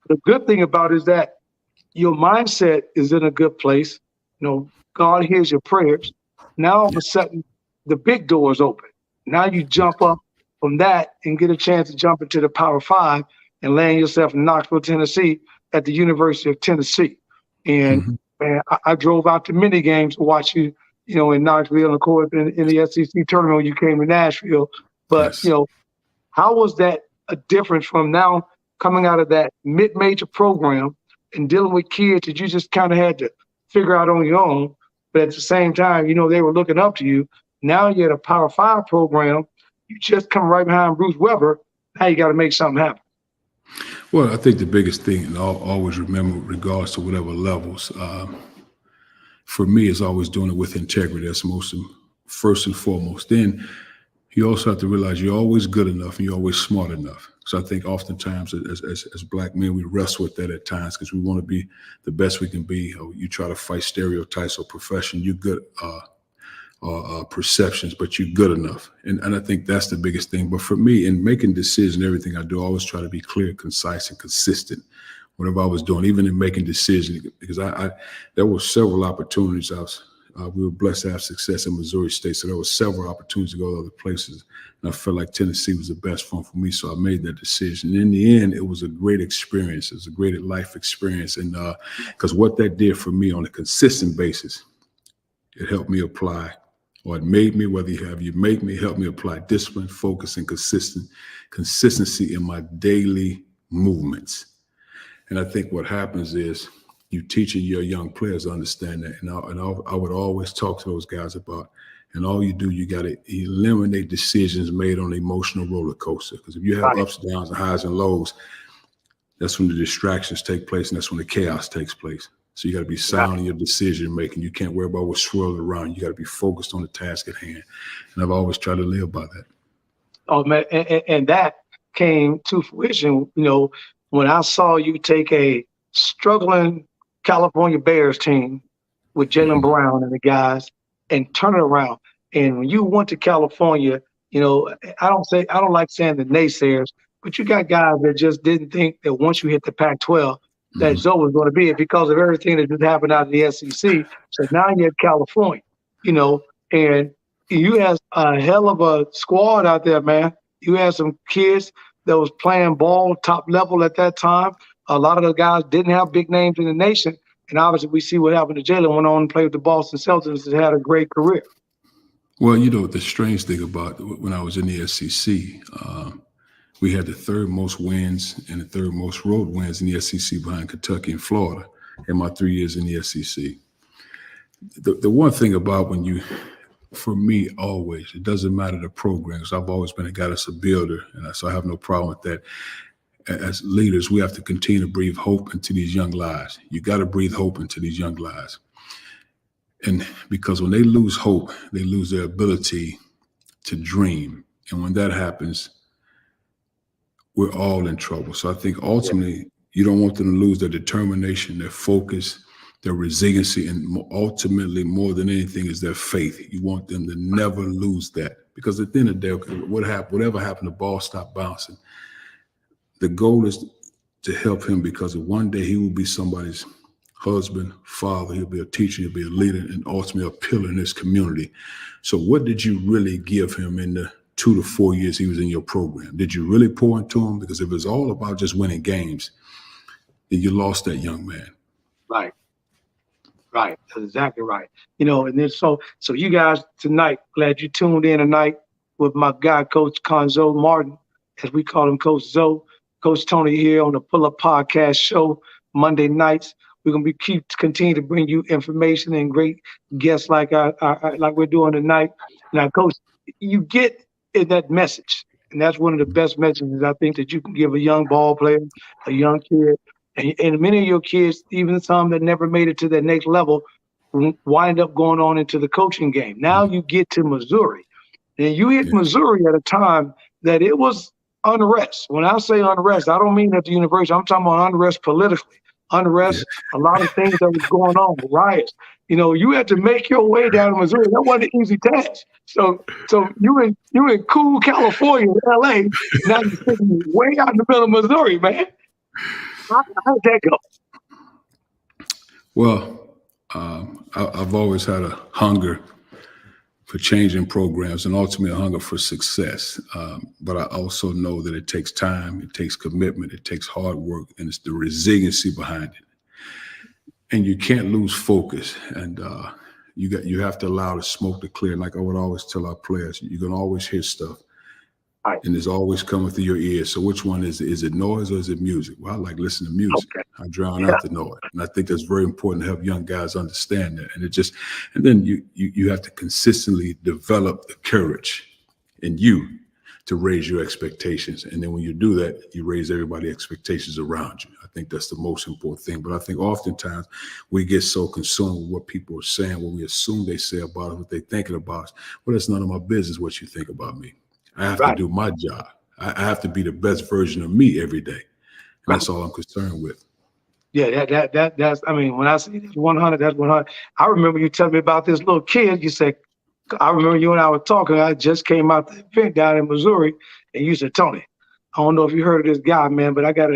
Speaker 1: the good thing about it is that your mindset is in a good place. God hears your prayers. Now all of a sudden, the big doors open. Now you jump up from that and get a chance to jump into the Power 5 and land yourself in Knoxville, Tennessee, at the University of Tennessee. And
Speaker 3: Mhm.
Speaker 1: man, I drove out to many games to watch you, in Knoxville and of course in the SEC tournament when you came to Nashville. But,
Speaker 3: Yes.
Speaker 1: how was that a difference from now coming out of that mid-major program and dealing with kids that you just kind of had to figure out on your own, but at the same time, they were looking up to you. Now you're at a Power 5 program. You just come right behind Bruce Weber. Now you got to make something happen.
Speaker 3: Well, I think the biggest thing, and I'll always remember, regards to whatever levels, for me, is always doing it with integrity. That's first and foremost. Then you also have to realize you're always good enough and you're always smart enough. So I think oftentimes as Black men, we wrestle with that at times because we want to be the best we can be. Or you try to fight stereotypes or profession. You're good perceptions, but you're good enough. And I think that's the biggest thing. But for me, in making decisions, everything I do, I always try to be clear, concise, and consistent. Whatever I was doing, even in making decisions, because there were several opportunities. We were blessed to have success in Missouri State, so there were several opportunities to go to other places, and I felt like Tennessee was the best one for me, so I made that decision. And in the end, it was a great experience. It was a great life experience, and because what that did for me on a consistent basis, it helped me apply, or it made me, help me apply discipline, focus, and consistency in my daily movements. And I think what happens is you teaching your young players to understand that. And I would always talk to those guys about, and all you do, you got to eliminate decisions made on an emotional roller coaster. Because if you have ups, downs, and highs and lows, that's when the distractions take place, and that's when the chaos takes place. So you got to be sound in your decision making. You can't worry about what's swirling around. You got to be focused on the task at hand. And I've always tried to live by that.
Speaker 1: Oh man, and that came to fruition, when I saw you take a struggling California Bears team with Jaylen Brown and the guys and turn it around. And when you went to California, I don't like saying the naysayers, but you got guys that just didn't think that once you hit the Pac-12, that Zoe was going to be it because of everything that just happened out of the SEC. So now you're at California, and you had a hell of a squad out there, man. You had some kids that was playing ball top level at that time. A lot of the guys didn't have big names in the nation. And obviously we see what happened to Jaylen, went on and played with the Boston Celtics and had a great career.
Speaker 3: Well, the strange thing about when I was in the SEC, we had the third most wins and the third most road wins in the SEC behind Kentucky and Florida in my 3 years in the SEC. The one thing about for me, always, it doesn't matter the program, because I've always been a guy that's a builder, and so I have no problem with that. As leaders, we have to continue to breathe hope into these young lives. You got to breathe hope into these young lives. And because when they lose hope, they lose their ability to dream. And when that happens, we're all in trouble. So I think ultimately, you don't want them to lose their determination, their focus, their resiliency, and ultimately, more than anything, is their faith. You want them to never lose that, because at the end of the day, whatever happened, the ball stopped bouncing. The goal is to help him, because one day he will be somebody's husband, father, he'll be a teacher, he'll be a leader, and ultimately a pillar in his community. So what did you really give him in the 2 to 4 years he was in your program? Did you really pour into him? Because if it's all about just winning games, then you lost that young man.
Speaker 1: Right. That's exactly right. And then so you guys tonight, glad you tuned in tonight with my guy, Coach Conzo Martin, as we call him, Coach Zoe, Coach Tony here on the Pull Up Podcast show Monday nights. We're gonna continue to bring you information and great guests like we're doing tonight. Now, Coach, you get in that message, and that's one of the best messages I think that you can give a young ball player, a young kid. And many of your kids, even some that never made it to that next level, wind up going on into the coaching game. Now you get to Missouri, and you hit Missouri at a time that it was unrest. When I say unrest, I don't mean at the university. I'm talking about unrest politically. Unrest, a lot of things that was going on, riots. You had to make your way down to Missouri. That wasn't an easy task. So you in cool California, LA, now you're sitting way out in the middle of Missouri, man. How did that go?
Speaker 3: Well, I've always had a hunger changing programs, and ultimately a hunger for success. But I also know that it takes time, it takes commitment, it takes hard work, and it's the resiliency behind it. And you can't lose focus. And you have to allow the smoke to clear. Like I would always tell our players, you're gonna always hear stuff.
Speaker 1: Right.
Speaker 3: And it's always coming through your ears. So which one is it? Is it noise or is it music? Well, I like listening to music.
Speaker 1: Okay.
Speaker 3: I drown out the noise. And I think that's very important to help young guys understand that. And then you have to consistently develop the courage in you to raise your expectations. And then when you do that, you raise everybody's expectations around you. I think that's the most important thing. But I think oftentimes we get so consumed with what people are saying, what we assume they say about us, what they're thinking about us. Well, that's none of my business what you think about me. I have to do my job. I have to be the best version of me every day. And that's all I'm concerned with.
Speaker 1: Yeah, that's, I mean, when I say 100, that's 100. I remember you telling me about this little kid. You said, I remember you and I were talking. I just came out the event down in Missouri, and you said, Tony, I don't know if you heard of this guy, man, but I got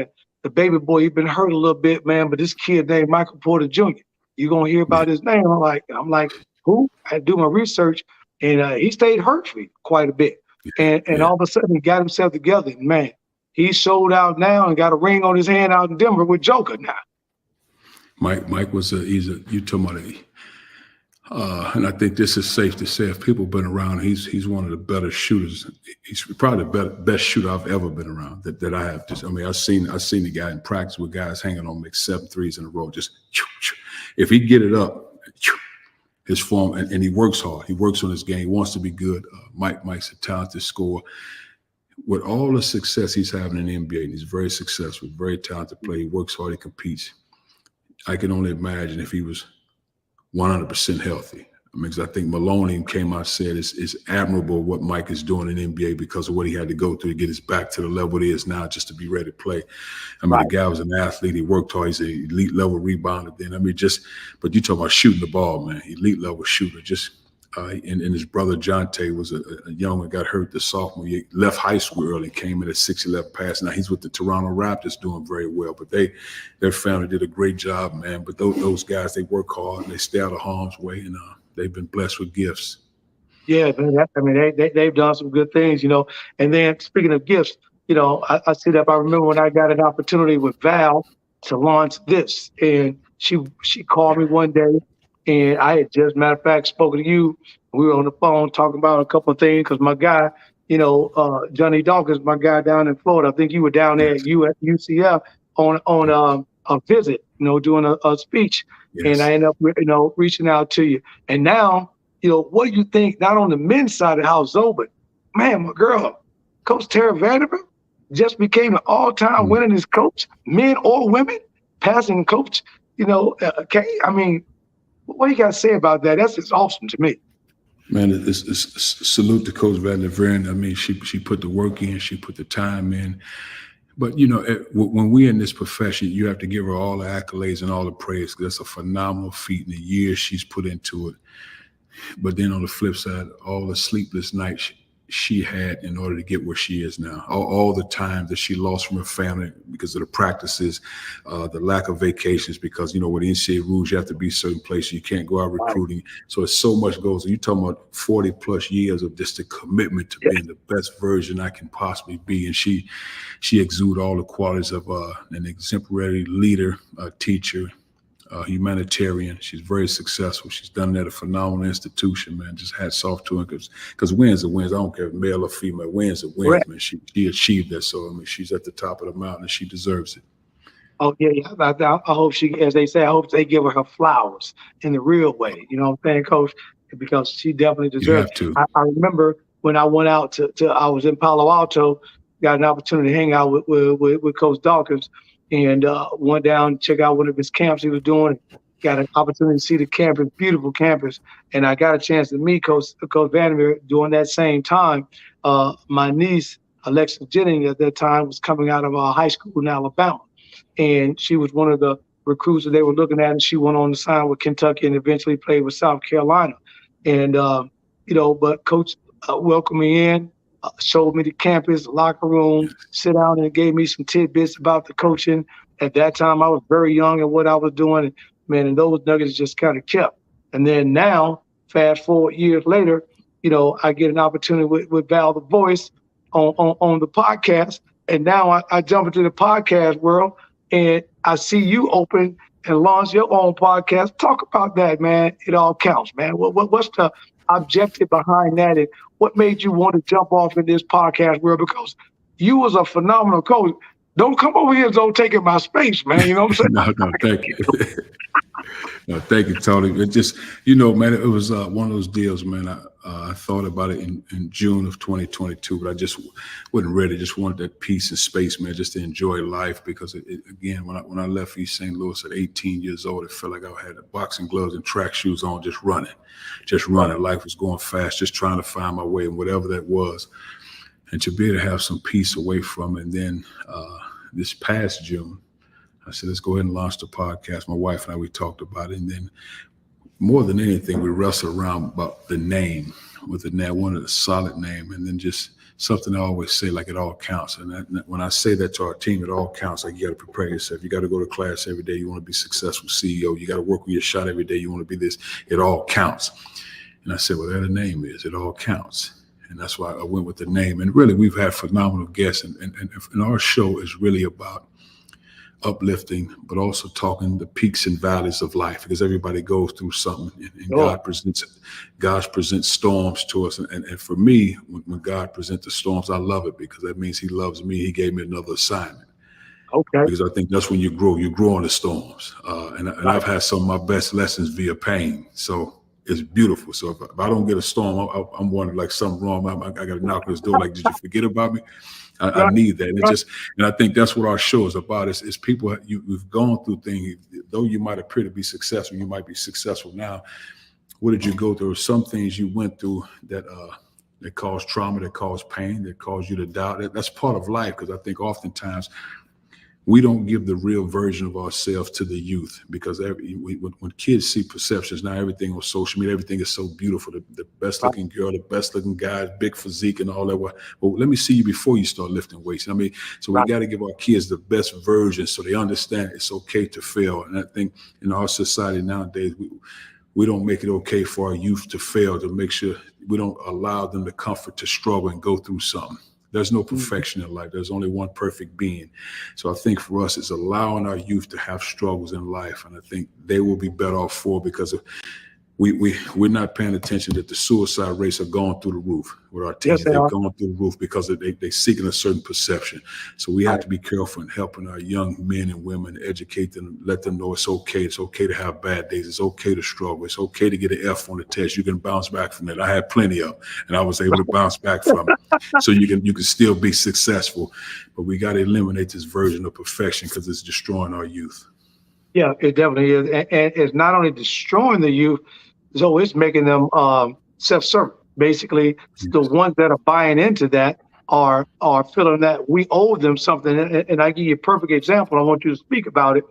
Speaker 1: the baby boy. He's been hurt a little bit, man, but this kid named Michael Porter Jr. You gonna hear about his name? I'm like, who? I do my research, and he stayed hurt for me quite a bit. And all of a sudden he got himself together. And man, he's sold out now and got a ring on his hand out in Denver with Joker now.
Speaker 3: Mike was you talking about and I think this is safe to say, if people have been around, he's one of the better shooters. He's probably the best shooter I've ever been around that I have. I've seen the guy in practice with guys hanging on, make 7 threes in a row. Just if he get it up, his form, and he works hard. He works on his game. He wants to be good. Mike's a talented scorer. With all the success he's having in the NBA, and he's very successful, very talented player. He works hard. He competes. I can only imagine if he was 100% healthy. I mean, 'cause I think Maloney came out and said it's admirable what Mike is doing in the NBA because of what he had to go through to get his back to the level it is now just to be ready to play. I mean, The guy was an athlete. He worked hard. He's an elite level rebounder. Then, but you talk about shooting the ball, man. Elite level shooter. And his brother Jonte was a young one, got hurt the sophomore year. Left high school early, came in at 6'11" pass. Now he's with the Toronto Raptors doing very well. But their family did a great job, man. But those guys, they work hard and they stay out of harm's way, and they've been blessed with gifts.
Speaker 1: Yeah, man, they've done some good things, And then speaking of gifts, I see that. I remember when I got an opportunity with Val to launch this, and she called me one day, and I had just, matter of fact, spoken to you. We were on the phone talking about a couple of things because my guy, Johnny Dawkins, my guy down in Florida. I think you were down there at UCF on a visit, doing a speech. Yes. And I ended up, reaching out to you. And now, what do you think, not on the men's side of the house, though, but man, my girl, Coach Tara Vanderbilt just became an all-time winningest coach, men or women, passing coach. What do you got to say about that? That's just awesome to me.
Speaker 3: Man, it's salute to Coach Vanderbilt. I mean, she put the work in, she put the time in. But, when we're in this profession, you have to give her all the accolades and all the praise because that's a phenomenal feat in the years she's put into it. But then on the flip side, all the sleepless nights she had in order to get where she is now. All the time that she lost from her family because of the practices, the lack of vacations, because, with the NCAA rules, you have to be certain places. You can't go out recruiting. So it's so much goes. You're talking about 40 plus years of just the commitment to being the best version I can possibly be. And she exudes all the qualities of an exemplary leader, teacher, humanitarian. She's very successful. She's done that at a phenomenal institution, man. Just hats off to her because wins are wins. I don't care if male or female. Wins are wins, right. Man. She achieved that. So, she's at the top of the mountain and she deserves it.
Speaker 1: Oh, yeah. I hope as they say, I hope they give her flowers in the real way. You know what I'm saying, Coach? Because she definitely deserves it. I remember when I went out I was in Palo Alto, got an opportunity to hang out with Coach Dawkins. And went down, check out one of his camps he was doing. Got an opportunity to see the campus, beautiful campus. And I got a chance to meet Coach Vanderbilt during that same time. My niece, Alexis Jennings, at that time was coming out of high school in Alabama. And she was one of the recruits that they were looking at. And she went on to sign with Kentucky and eventually played with South Carolina. And, but Coach welcomed me in. Showed me the campus, the locker room, sit down and gave me some tidbits about the coaching. At that time, I was very young in what I was doing. And those nuggets just kind of kept. And then now, fast forward years later, I get an opportunity with Val the Voice on the podcast. And now I jump into the podcast world and I see you open and launch your own podcast. Talk about that, man. It all counts, man. What's the objective behind that? And what made you want to jump off in this podcast world? Because you was a phenomenal coach. Don't come over here and don't take in my space, man. You know what I'm saying?
Speaker 3: No, thank you. No, thank you, Tony. It just, man, it was one of those deals, man. I thought about it in June of 2022, but I just wasn't ready. Just wanted that peace and space, man, just to enjoy life. Because again, when I left East St. Louis at 18 years old, it felt like I had boxing gloves and track shoes on, just running. Life was going fast, just trying to find my way and whatever that was. And to be able to have some peace away from it. And then this past June, I said, let's go ahead and launch the podcast. My wife and I, we talked about it. And then more than anything, we wrestled around about the name. I wanted a solid name. And then just something I always say, like, it all counts. And when I say that to our team, it all counts. Like, you got to prepare yourself. You got to go to class every day. You want to be a successful CEO. You got to work on your shot every day. You want to be this. It all counts. And I said, well, there the name is. It all counts. And that's why I went with the name. And really, we've had phenomenal guests. And our show is really about uplifting, but also talking the peaks and valleys of life, because everybody goes through something, and God presents storms to us. And for me, when God presents the storms, I love it, because that means he loves me. He gave me another assignment. Okay. Because I think that's when you grow on the storms. And I've had some of my best lessons via pain. So it's beautiful. So if I don't get a storm, I'm wondering, like, something wrong. I got to knock on this door. Like, did you forget about me? I need that. And I think that's what our show is about. It's people, we've gone through things. Though you might appear to be successful, you might be successful now. What did you go through? Some things you went through that caused trauma, that caused pain, that caused you to doubt. That's part of life, because I think oftentimes we don't give the real version of ourselves to the youth, because when kids see perceptions, now everything on social media, everything is so beautiful. The best looking girl, the best looking guy, big physique and all that. Well, let me see you before you start lifting weights. I mean, so we got to give our kids the best version so they understand it's okay to fail. And I think in our society nowadays, we don't make it okay for our youth to fail, to make sure we don't allow them the comfort to struggle and go through something. There's no perfection in life. There's only one perfect being. So I think for us, it's allowing our youth to have struggles in life. And I think they will be better off for, because we're not paying attention that the suicide rates are going through the roof with our teens. They're going through the roof because they're seeking a certain perception. So we have to be careful in helping our young men and women, educate them, let them know it's okay. It's okay to have bad days. It's okay to struggle. It's okay to get an F on the test. You can bounce back from it. I had plenty of, and I was able to bounce back from it. So you can still be successful, but we got to eliminate this version of perfection, because it's destroying our youth.
Speaker 1: Yeah, it definitely is. And it's not only destroying the youth, so it's making them self-serving. Basically, the ones that are buying into that are feeling that we owe them something. And I give you a perfect example. I want you to speak about it.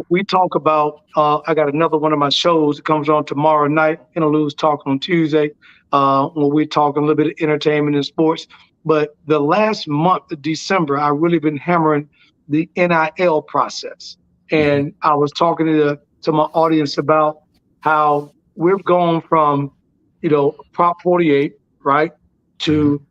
Speaker 1: We talk about, I got another one of my shows that comes on tomorrow night, Interludes Talk on Tuesday, when we're talking a little bit of entertainment and sports. But the last month of December, I've really been hammering the NIL process. And I was talking to my audience about how we've gone from, Prop 48, right, to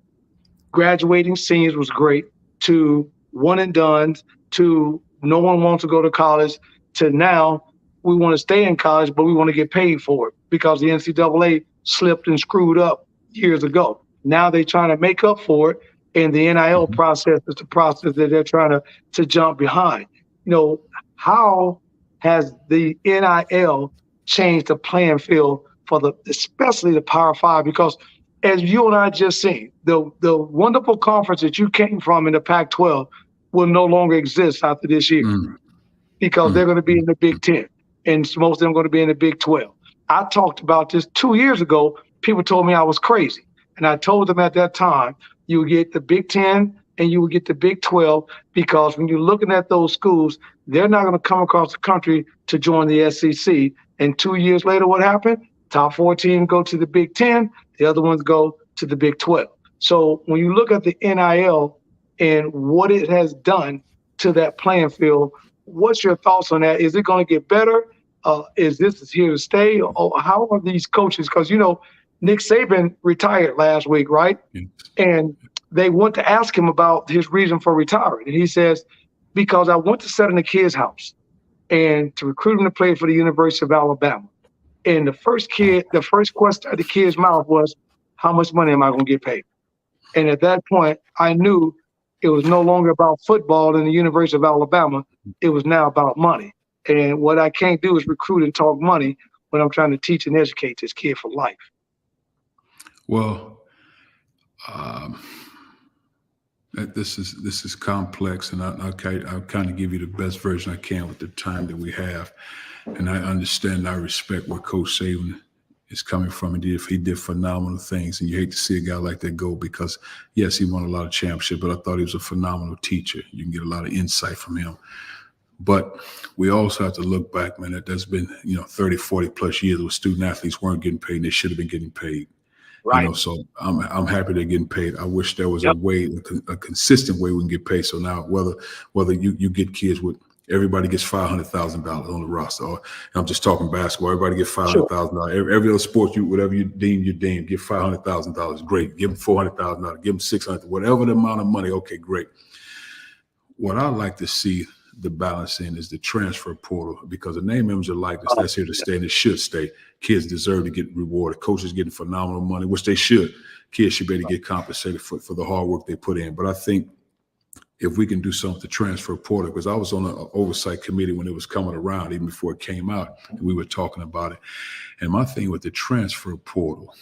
Speaker 1: graduating seniors was great, to one and dones, to no one wants to go to college, to now we want to stay in college, but we want to get paid for it, because the NCAA slipped and screwed up years ago. Now they're trying to make up for it, and the NIL process is the process that they're trying to jump behind. How has the NIL changed the playing field for especially the Power Five? Because as you and I just seen, the wonderful conference that you came from in the Pac-12 will no longer exist after this year, because they're going to be in the Big Ten, and most of them are going to be in the Big 12. I talked about this 2 years ago. People told me I was crazy, and I told them at that time, you would get the Big Ten and you would get the Big 12, because when you're looking at those schools, they're not going to come across the country to join the SEC. And 2 years later, what happened? Top 14 go to the Big Ten. The other ones go to the Big 12. So when you look at the NIL and what it has done to that playing field, what's your thoughts on that? Is it going to get better? Is this here to stay? Or how are these coaches? Because, Nick Saban retired last week, right?
Speaker 3: Yes.
Speaker 1: And they went to ask him about his reason for retiring. And he says, because I went to sit in the kid's house and to recruit him to play for the University of Alabama. And the first question out of the kid's mouth was, how much money am I going to get paid? And at that point, I knew it was no longer about football in the University of Alabama. It was now about money. And what I can't do is recruit and talk money when I'm trying to teach and educate this kid for life.
Speaker 3: Well, this is complex, and I'll kind of give you the best version I can with the time that we have. And I understand and I respect where Coach Saban is coming from. And he did phenomenal things, and you hate to see a guy like that go because, yes, he won a lot of championships, but I thought he was a phenomenal teacher. You can get a lot of insight from him. But we also have to look back, man, that there's been, 30, 40 plus years where student athletes weren't getting paid and they should have been getting paid.
Speaker 1: Right.
Speaker 3: So I'm happy they're getting paid. I wish there was a way, a consistent way we can get paid. So now whether you get kids with, everybody gets $500,000 on the roster. Or I'm just talking basketball. Everybody gets $500,000. Every other sport, whatever you deem, give $500,000. Great. Give them $400,000. Give them $600,000. Whatever the amount of money. Okay, great. What I like to see the balance in is the transfer portal, because the name, image, and likeness that's here to stay, and it should stay. Kids deserve to get rewarded. Coaches getting phenomenal money, which they should. Kids should be able to get compensated for the hard work they put in. But I think if we can do something to transfer portal, because I was on an oversight committee when it was coming around, even before it came out, and we were talking about it. And my thing with the transfer portal,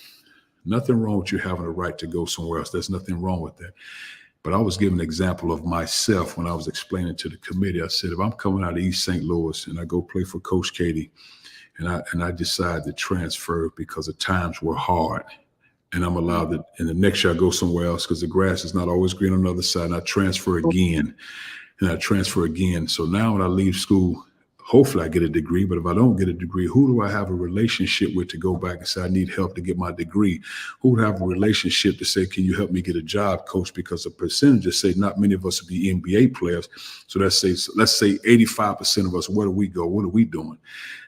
Speaker 3: nothing wrong with you having a right to go somewhere else. There's nothing wrong with that. But I was giving an example of myself when I was explaining to the committee. I said, if I'm coming out of East St. Louis and I go play for Coach Katie, and I decide to transfer because the times were hard, and I'm allowed to, and the next year I go somewhere else because the grass is not always green on the other side, and I transfer again, So now when I leave school, hopefully I get a degree, but if I don't get a degree, who do I have a relationship with to go back and say, I need help to get my degree? Who would have a relationship to say, can you help me get a job, coach? Because the percentages say not many of us will be NBA players. So let's say 85% of us, where do we go? What are we doing?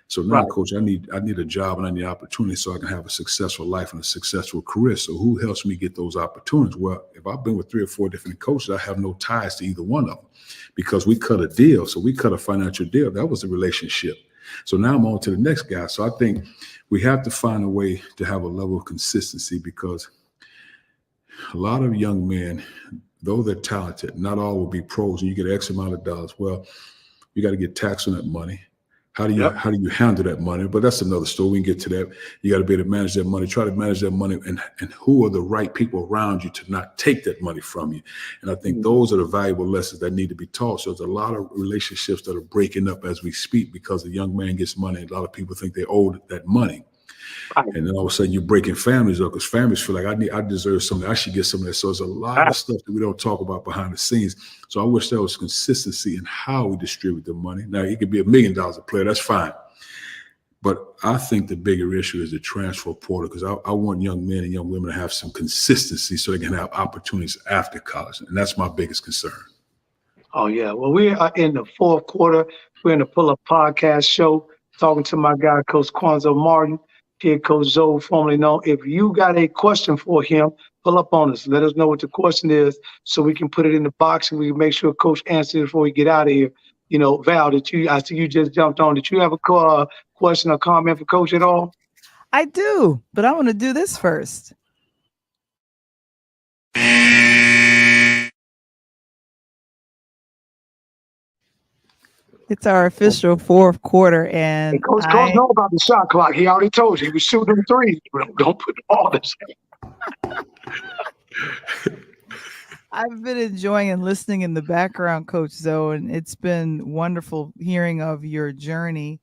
Speaker 3: So now, right, coach, I need a job and I need opportunity so I can have a successful life and a successful career. So who helps me get those opportunities? Well, if I've been with 3 or 4 different coaches, I have no ties to either one of them because we cut a deal. So we cut a financial deal. That was a relationship. So now I'm on to the next guy. So I think we have to find a way to have a level of consistency, because a lot of young men, though they're talented, not all will be pros, and you get X amount of dollars. Well, you got to get taxed on that money. How do you handle that money? But that's another story. We can get to that. You got to be able to manage that money. Try to manage that money, and who are the right people around you to not take that money from you. And I think those are the valuable lessons that need to be taught. So there's a lot of relationships that are breaking up as we speak because the young man gets money, and a lot of people think they owe that money. Right. And then all of a sudden you're breaking families up because families feel like I deserve something. I should get some of that. So there's a lot of stuff that we don't talk about behind the scenes. So I wish there was consistency in how we distribute the money. Now, it could be $1 million a player. That's fine. But I think the bigger issue is the transfer portal, because I want young men and young women to have some consistency so they can have opportunities after college. And that's my biggest concern. Oh, yeah. Well, we are in the 4th quarter. We're in the Pull Up Podcast show, talking to my guy, Coach Quanzo Martin. Here, Coach Zoe, formerly known. If you got a question for him, pull up on us. Let us know what the question is so we can put it in the box and we can make sure Coach answers it before we get out of here. You know, Val, I see you just jumped on. Did you have a question or comment for Coach at all?
Speaker 4: I do, but I want to do this first. It's our official 4th quarter, and
Speaker 1: Coach know about the shot clock. He already told you he was shooting them threes. Don't put all this.
Speaker 4: I've been enjoying and listening in the background, Coach Zoe, and it's been wonderful hearing of your journey.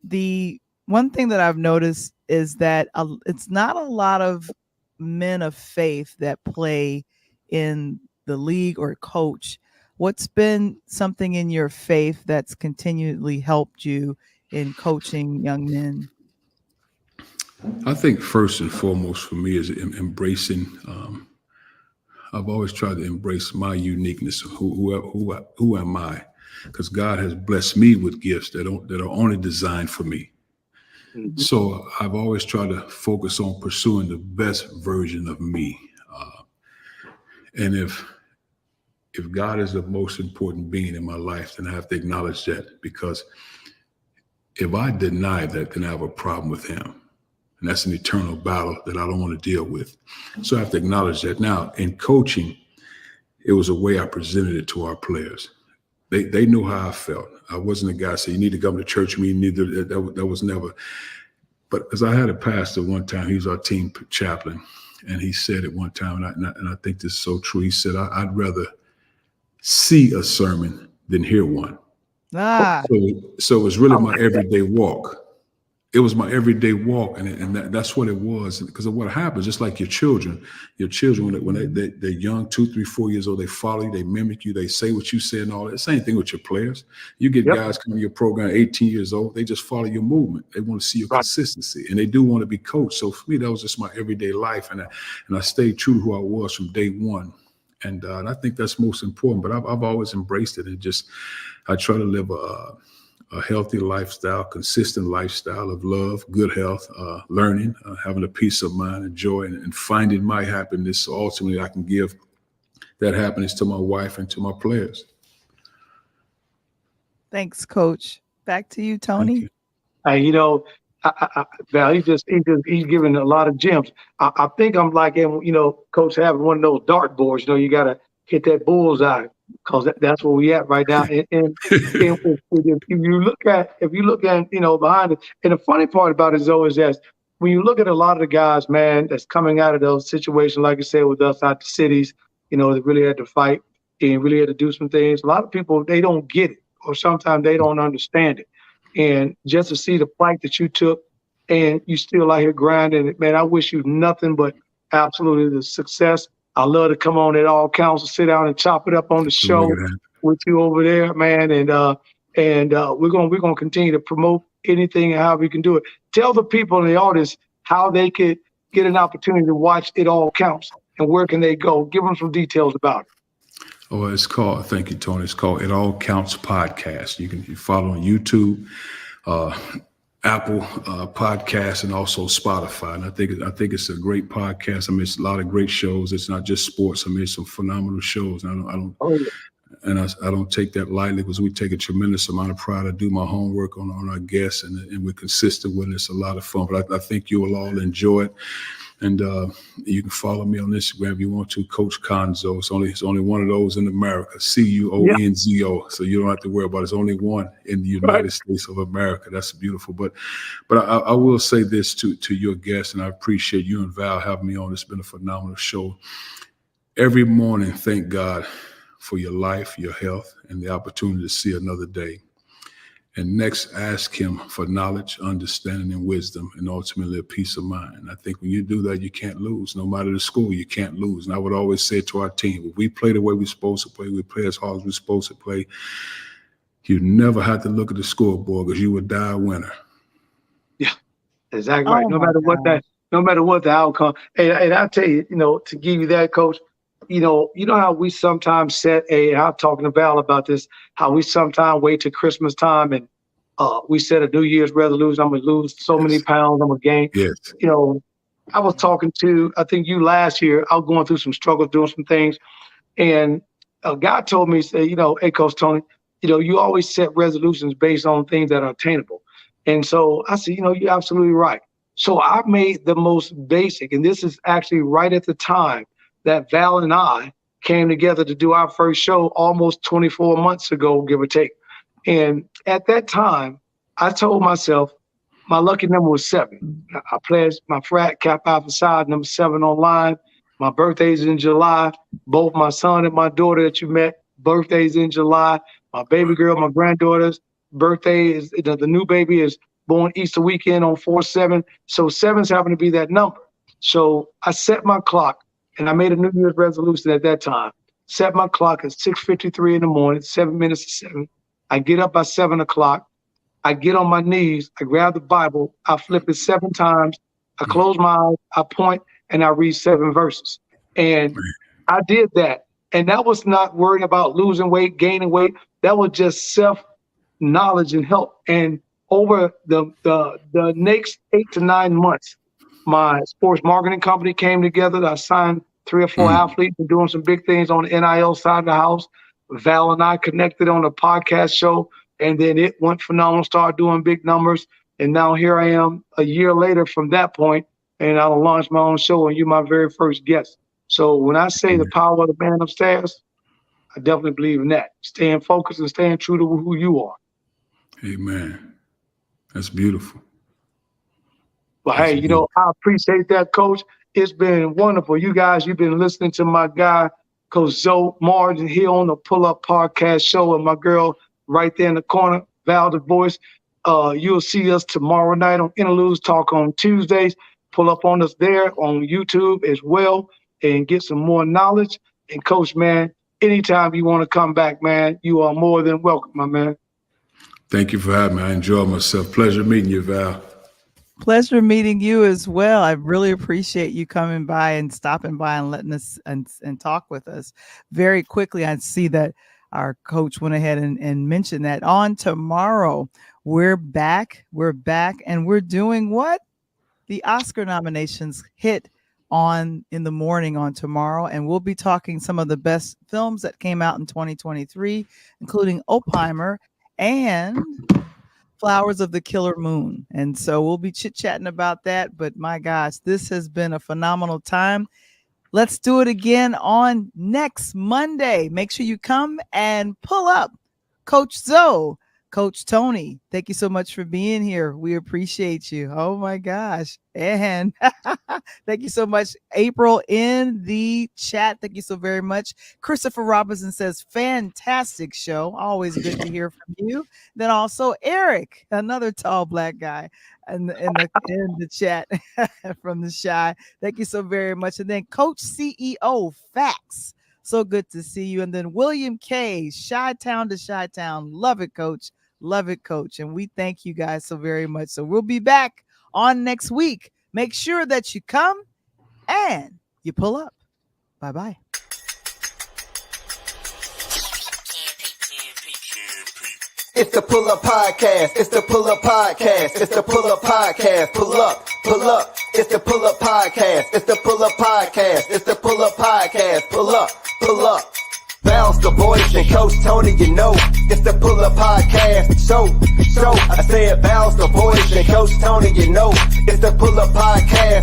Speaker 4: The one thing that I've noticed is that it's not a lot of men of faith that play in the league or coach. What's been something in your faith that's continually helped you in coaching young men?
Speaker 3: I think first and foremost for me is embracing. I've always tried to embrace my uniqueness. Who am I? Because God has blessed me with gifts that are only designed for me.
Speaker 1: Mhm.
Speaker 3: So I've always tried to focus on pursuing the best version of me. And if God is the most important being in my life, then I have to acknowledge that, because if I deny that, then I have a problem with him. And that's an eternal battle that I don't want to deal with. So I have to acknowledge that. Now, in coaching, it was a way I presented it to our players. They knew how I felt. I wasn't a guy saying, you need to come to church meeting. Neither that was never. But as I had a pastor one time, he was our team chaplain, and he said it one time, and I think this is so true. He said, I'd rather see a sermon than hear one.
Speaker 4: Ah,
Speaker 3: So it was really my everyday walk. It was my everyday walk, and that's what it was. Because of what happens, just like your children when they're young, 2, 3, 4 years old, they follow you, they mimic you, they say what you say, and all that. Same thing with your players. You get
Speaker 1: Yep.
Speaker 3: guys coming to your program, 18 years old, they just follow your movement. They want to see your
Speaker 1: Right.
Speaker 3: consistency, and they do want to be coached. So for me, that was just my everyday life, and I stayed true to who I was from day one. And I think that's most important. But I've always embraced it, and just I try to live a healthy lifestyle, consistent lifestyle of love, good health, learning, having a peace of mind and joy, and finding my happiness. So ultimately I can give that happiness to my wife and to my players.
Speaker 4: thanks, Coach. Back to you,
Speaker 3: Thank
Speaker 4: Tony.
Speaker 3: you.
Speaker 1: Val, he's giving a lot of gems. I think I'm like him, Coach, having one of those dartboards. You got to hit that bullseye, because that's where we at right now. And if you look at behind it, and the funny part about it is always that when you look at a lot of the guys, man, that's coming out of those situations, like you said, with us out the cities, that really had to fight and really had to do some things. A lot of people, they don't get it, or sometimes they don't understand it. And just to see the fight that you took, and you still out here grinding, man, I wish you nothing but absolutely the success. I love to come on at all counts and sit down and chop it up on the
Speaker 3: To
Speaker 1: show
Speaker 3: make it happen.
Speaker 1: with you over there, man. And we're gonna continue to promote anything and how we can do it. Tell the people in the audience how they could get an opportunity to watch It All Counts, and where can they go? Give them some details about it.
Speaker 3: Oh, it's called, thank you, Tony. It's called It All Counts Podcast. You can follow on YouTube, Apple Podcasts, and also Spotify. And I think it's a great podcast. I mean, it's a lot of great shows. It's not just sports. I mean, it's some phenomenal shows. And I don't take that lightly, because we take a tremendous amount of pride. I do my homework on our guests, and we're consistent with it. It's a lot of fun. But I think you will all enjoy it. And you can follow me on Instagram if you want to, Coach Conzo. It's only one of those in America, CUONZO. So you don't have to worry about it. It's only one in the United States of America. That's beautiful. But I will say this to your guests, and I appreciate you and Val having me on. It's been a phenomenal show. Every morning, thank God for your life, your health, and the opportunity to see another day. And next, ask him for knowledge, understanding, and wisdom, and ultimately a peace of mind. And I think when you do that, you can't lose. No matter the score, you can't lose. And I would always say to our team, if we play the way we're supposed to play, we play as hard as we're supposed to play, you never have to look at the scoreboard, because you would die a winner.
Speaker 1: Yeah, exactly right.
Speaker 4: Oh
Speaker 1: No
Speaker 4: my
Speaker 1: matter what the outcome. And I tell you, to give you that, Coach, you know how we sometimes I'm talking to Val about this, how we sometimes wait till Christmas time and we set a New Year's resolution. I'm going to lose so many pounds. I'm going to gain.
Speaker 3: Yes.
Speaker 1: I was talking to, I think you last year, I was going through some struggles, doing some things. And a guy told me, say, hey, Coach Tony, you always set resolutions based on things that are attainable. And so I said, you're absolutely right. So I made the most basic, and this is actually right at the time that Val and I came together to do our first show almost 24 months ago, give or take. And at that time, I told myself my lucky number was 7. I pledged my frat Kappa Alpha Psi number 7 online. My birthday's in July. Both my son and my daughter that you met, birthdays in July. My baby girl, my granddaughter's birthday is, the new baby is born Easter weekend on 4/7. So 7's happen to be that number. So I set my clock, and I made a New Year's resolution at that time. Set my clock at 6:53 in the morning, 7 minutes to 7. I get up by 7 o'clock. I get on my knees. I grab the Bible. I flip it 7 times. I close my eyes. I point, and I read 7 verses. And I did that. And that was not worrying about losing weight, gaining weight. That was just self-knowledge and help. And over the next 8 to 9 months, my sports marketing company came together. I signed 3 or 4 athletes and doing some big things on the NIL side of the house. Val and I connected on a podcast show, and then it went phenomenal, started doing big numbers. And now here I am a year later from that point, and I'll launch my own show, and you're my very first guest. So when I say the power of the man upstairs, I definitely believe in that. Staying focused and staying true to who you are.
Speaker 3: Amen. That's beautiful.
Speaker 1: But hey, you know, I appreciate that, Coach. It's been wonderful. You guys, you've been listening to my guy, Coach Zoe Martin, here on the Pull Up Podcast Show, and my girl right there in the corner, Val the Voice. You'll see us tomorrow night on Interludes Talk on Tuesdays. Pull up on us there on YouTube as well and get some more knowledge. And Coach, man, anytime you want to come back, man, you are more than welcome, my man.
Speaker 3: Thank you for having me. I enjoyed myself. Pleasure meeting you, Val.
Speaker 4: Pleasure meeting you as well. I really appreciate you coming by and stopping by and letting us and talk with us. Very quickly, I see that our coach went ahead and mentioned that on tomorrow, we're back, and we're doing what? The Oscar nominations hit in the morning on tomorrow, and we'll be talking some of the best films that came out in 2023, including Oppenheimer and Flowers of the Killer Moon. And so we'll be chit-chatting about that. But my gosh, this has been a phenomenal time. Let's do it again on next Monday. Make sure you come and pull up. Coach Zoe, Coach Tony, thank you so much for being here. We appreciate you. Oh my gosh. And thank you so much, April, in the chat. Thank you so very much. Christopher Robinson says, fantastic show. Always good to hear from you. Then also Eric, another tall black guy in the chat from the Shy. Thank you so very much. And then Coach CEO Facts. So good to see you. And then William K, Chi-Town to Chi-Town. Love it, Coach. Love it, Coach. And we thank you guys so very much. So we'll be back on next week. Make sure that you come and you pull up. Bye-bye.
Speaker 2: It's the Pull Up Podcast. It's the Pull Up Podcast. It's the Pull Up Podcast. Pull up, pull up. It's the Pull Up Podcast. It's the Pull Up Podcast. It's the Pull Up Podcast. Pull up, pull up. Val's the voice and Coach Tony, you know, it's the Pull Up Podcast. So, I said Val's the voice and Coach Tony, you know, it's the Pull Up Podcast.